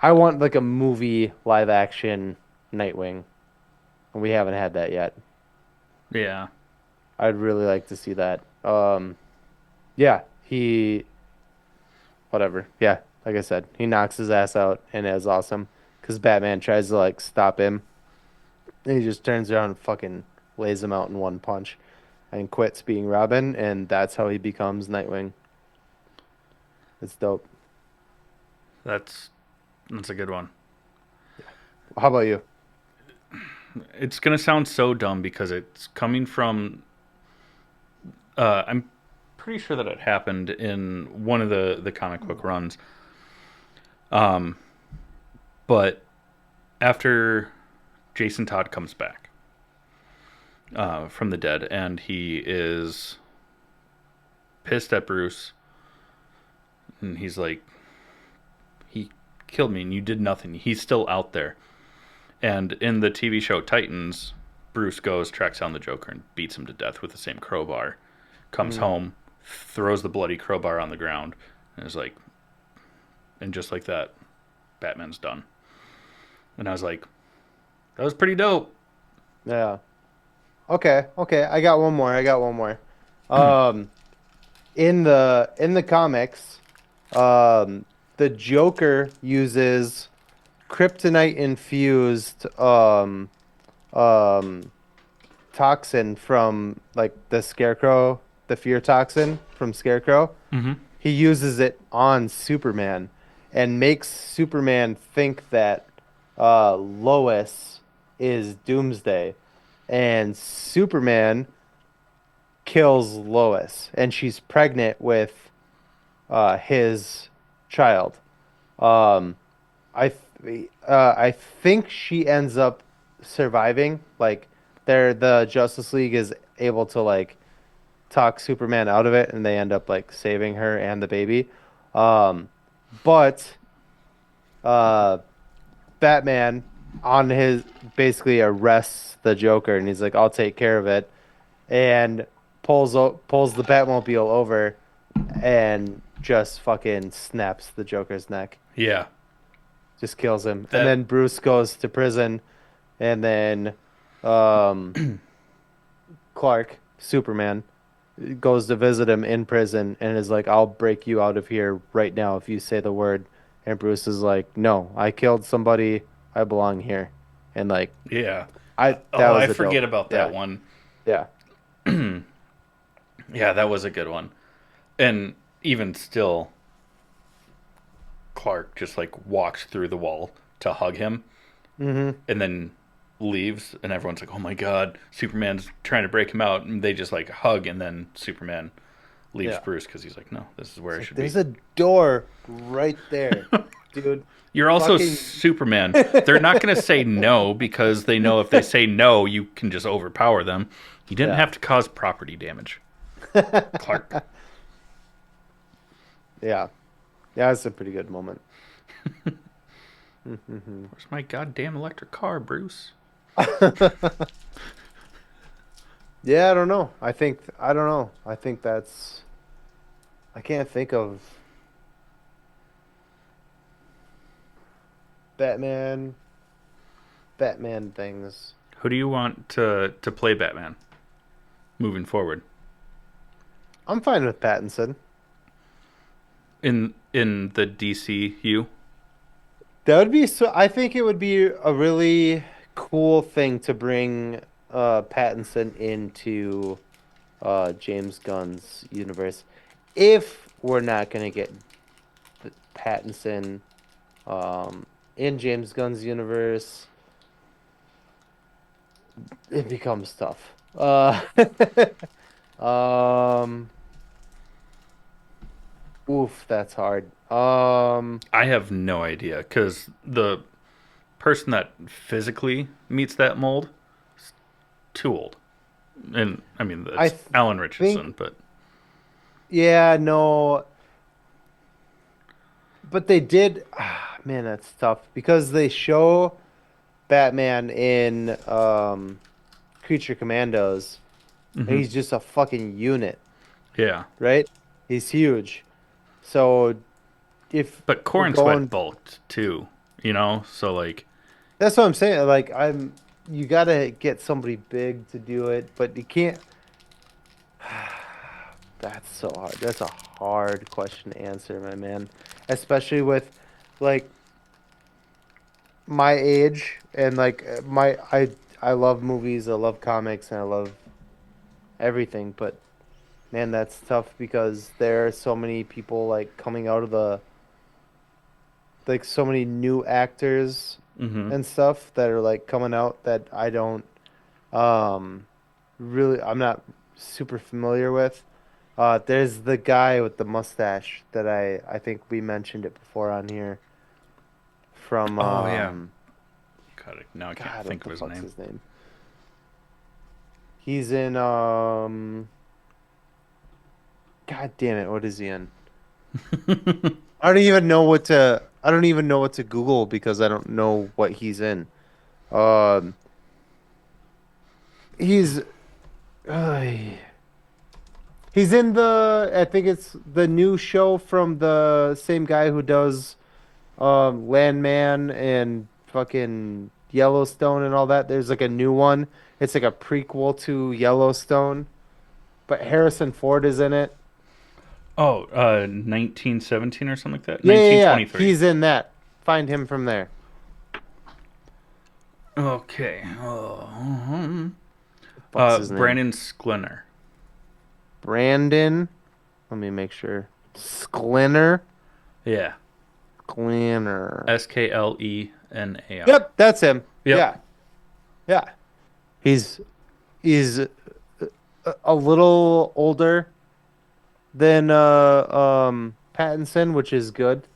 I want like a movie live action Nightwing, and we haven't had that yet. Yeah. I'd really like to see that. Yeah, he whatever. Yeah, like I said, he knocks his ass out and is awesome because Batman tries to like stop him, and he just turns around and fucking lays him out in one punch and quits being Robin, and that's how he becomes Nightwing. It's dope. That's that's a good one. How about you? It's gonna sound so dumb because it's coming from. I'm pretty sure that it happened in one of the comic book runs. Um, but after Jason Todd comes back from the dead, and he is pissed at Bruce, and he's like, "He killed me, and you did nothing. He's still out there." And in the TV show Titans, Bruce goes, tracks down the Joker, and beats him to death with the same crowbar. Comes Mm, home, throws the bloody crowbar on the ground, and is like, and just like that, Batman's done. And I was like, that was pretty dope. yeah. Okay. Okay. I got one more. I got one more. Um, in the comics, um, the Joker uses kryptonite infused um toxin from like the Scarecrow, the fear toxin from Scarecrow. Mm-hmm. He uses it on Superman and makes Superman think that Lois is Doomsday, and Superman kills Lois, and she's pregnant with his child. Um, I think she ends up surviving. Like, the Justice League is able to like talk Superman out of it, and they end up like saving her and the baby. Um, but uh, Batman on his basically arrests the Joker, and he's like, "I'll take care of it," and pulls the Batmobile over, and just fucking snaps the Joker's neck, Yeah, just kills him, and that then Bruce goes to prison, and then um, Clark Superman goes to visit him in prison and is like, "I'll break you out of here right now if you say the word." And Bruce is like, "No, I killed somebody. I belong here." And like, yeah. I that Oh, was I a dope. forget about that Yeah, one. yeah, Yeah, that was a good one. And even still, Clark just like walks through the wall to hug him, mm-hmm, and then leaves, and everyone's like, "Oh my god, Superman's trying to break him out," and they just like hug, and then Superman leaves yeah. Bruce because he's like, "No, this is where It's I like should be." there's a door right there, dude. You're also Fucking Superman. They're not going to say no because they know if they say no, you can just overpower them. You didn't yeah, have to cause property damage, Clark. yeah, yeah. It's a pretty good moment. Where's my goddamn electric car, Bruce? Yeah, I don't know. I don't know. I think that's I can't think of Batman Batman things. Who do you want to play Batman moving forward I'm fine with Pattinson. in the DCU? That would be so I think it would be a really cool thing to bring Pattinson into James Gunn's universe. If we're not gonna get Pattinson um in James Gunn's universe, it becomes tough. Um oof, that's hard. I have no idea because the person that physically meets that mold is too old. And I mean, I it's Alan think Richardson, but yeah, no, but they did man, that's tough because they show Batman in Creature Commandos and hmm he's just a fucking unit, yeah, right? He's huge. So if But we're Corn Sweat going, bulked too, you know. So like, that's what I'm saying. Like you gotta get somebody big to do it, but you can't. That's so hard. That's a hard question to answer, my man. Especially with like my age and like I love movies, I love comics, and I love everything, but man, that's tough because there are so many people like coming out of the like so many new actors hmm and stuff that are like coming out that I don't um really I'm not super familiar with. There's the guy with the mustache that I think we mentioned it before on here from oh yeah. God, now I can't God, what think the of his fuck's name. his name? He's in God damn it, what is he in? I don't even know what to Google because I don't know what he's in. Um he's uh, he's in the I think it's the new show from the same guy who does Landman and fucking Yellowstone and all that. There's like a new one. It's like a prequel to Yellowstone, but Harrison Ford is in it. Oh, 1917 or something like that. Yeah. 1923. He's in that. Find him from there. Okay. What's his name? Brandon Sklenar. Brandon. Let me make sure. Sklinner. Yeah. Sklinner. Sklenar. Yep, that's him. Yep. Yeah, yeah. He's he's a little older than Pattinson, which is good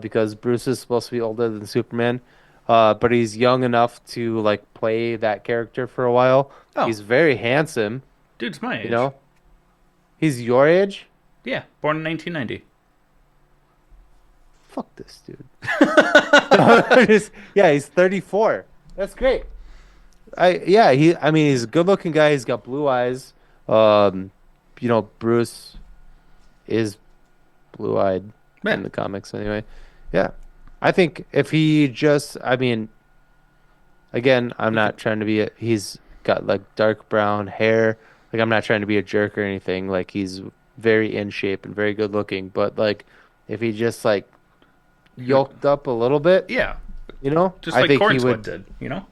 because Bruce is supposed to be older than Superman. But he's young enough to like play that character for a while. Oh, He's very handsome, dude's my you age. know. He's your age? Yeah, born in 1990. Fuck this dude. Yeah, he's 34. That's great. I mean he's a good looking guy. He's got blue eyes. Um, Bruce is blue eyed Yeah. in the comics anyway. Yeah. I think if he just I mean, again, I'm He could. not trying to be he's got like dark brown hair. Like I'm not trying to be a jerk or anything. Like he's very in shape and very good looking, but like if he just like yoked up a little bit, Yeah, just I like think Corn Sweat did. You know.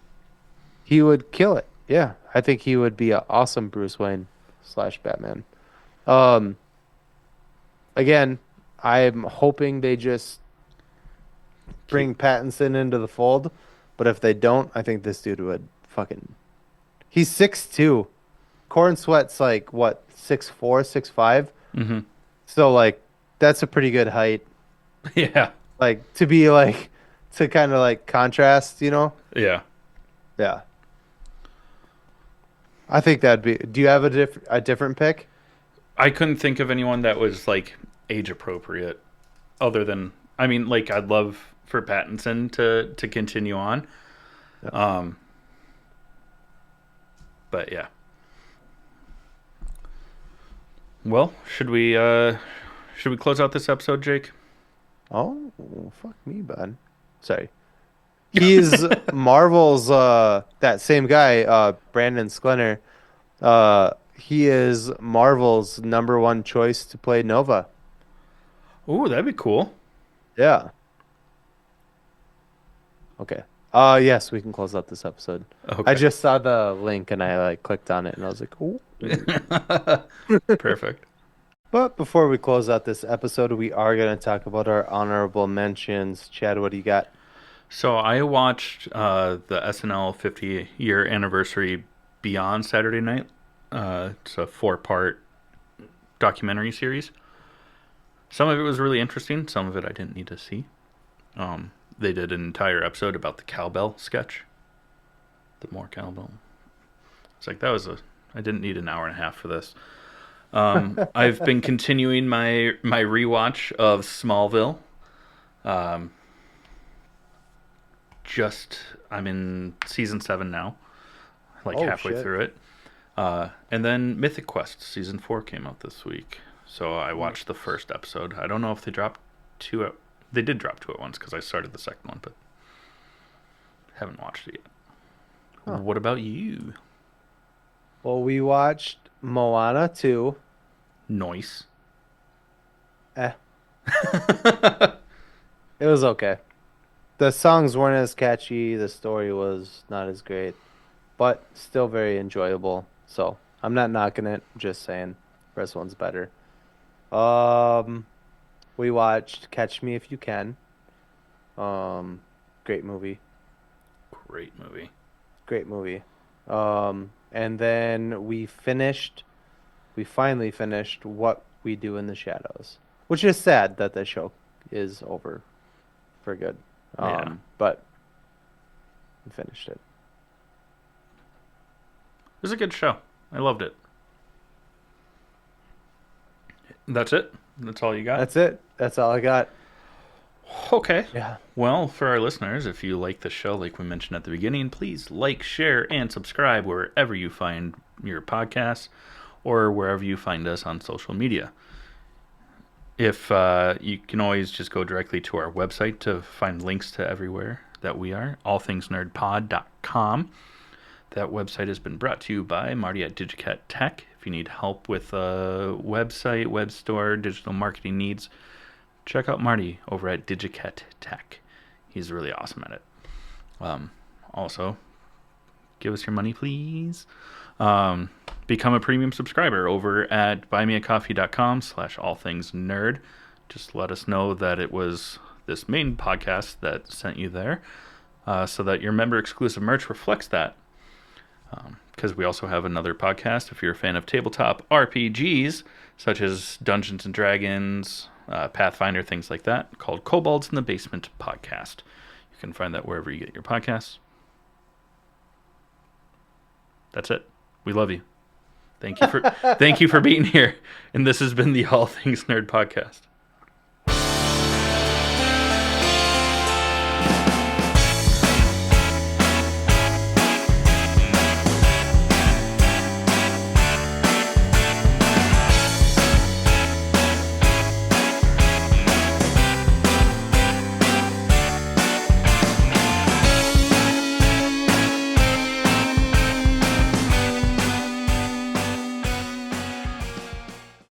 he would kill it. Yeah, I think he would be an awesome Bruce Wayne slash Batman. Um, again, I'm hoping they just Keep. bring Pattinson into the fold, but if they don't, I think this dude would fucking. He's 6'2". Corn Sweat's like what 6'4", 6'5". hmm So like that's a pretty good height. Yeah. Like to be like to kind of like contrast, you know? Yeah. Yeah. I think that'd be. Do you have a different pick? I couldn't think of anyone that was like age appropriate, other than I mean, like I'd love for Pattinson to continue on. Yeah. But yeah. Well, should we close out this episode, Jake? Oh, fuck me, bud. Sorry. He's Marvel's that same guy, Brandon Sklenar. He is Marvel's number one choice to play Nova. Ooh, that'd be cool. Yeah. Okay. Yes, we can close out this episode. I Okay. just saw the link and I like clicked on it and I was like, "Ooh." Perfect. But before we close out this episode, we are going to talk about our honorable mentions. Chad, what do you got? So I watched the SNL 50 year anniversary Beyond Saturday Night. It's a 4-part documentary series. Some of it was really interesting. Some of it I didn't need to see. They did an entire episode about the cowbell sketch. The more cowbell. It's like I didn't need an hour and a half for this. I've been continuing my rewatch of Smallville. Um, I'm in season 7 now, like Oh halfway shit. through it. And then Mythic Quest season 4 came out this week. So I watched the first episode. I don't know if they dropped two. They did drop two at once because I started the second one, but haven't watched it yet. Huh. What about you? Well, we watched Moana 2. Noise. Eh. It was okay. The songs weren't as catchy. The story was not as great, but still very enjoyable. So I'm not knocking it. Just saying, first one's better. Um, we watched Catch Me If You Can. Great movie. Great movie. Great movie. And then we finally finished What We Do in the Shadows, which is sad that the show is over for good. Yeah. But we finished it. It was a good show. I loved it. That's it? That's all you got? That's it. That's all I got. Okay. Yeah. Well, for our listeners, if you like the show, like we mentioned at the beginning, please like, share, and subscribe wherever you find your podcasts or wherever you find us on social media. If you can always just go directly to our website to find links to everywhere that we are, allthingsnerdpod.com. That website has been brought to you by Marty at Digicat Tech. If you need help with a website, web store, digital marketing needs, check out Marty over at Digicat Tech. He's really awesome at it. Also, give us your money, please. Become a premium subscriber over at buymeacoffee.com/allthingsnerd. Just let us know that it was this main podcast that sent you there, so that your member exclusive merch reflects that. Because we also have another podcast if you're a fan of tabletop RPGs, such as Dungeons and Dragons, Pathfinder, things like that, called Kobolds in the Basement Podcast. You can find that wherever you get your podcasts. That's it. We love you. Thank you for being here. And this has been the All Things Nerd Podcast.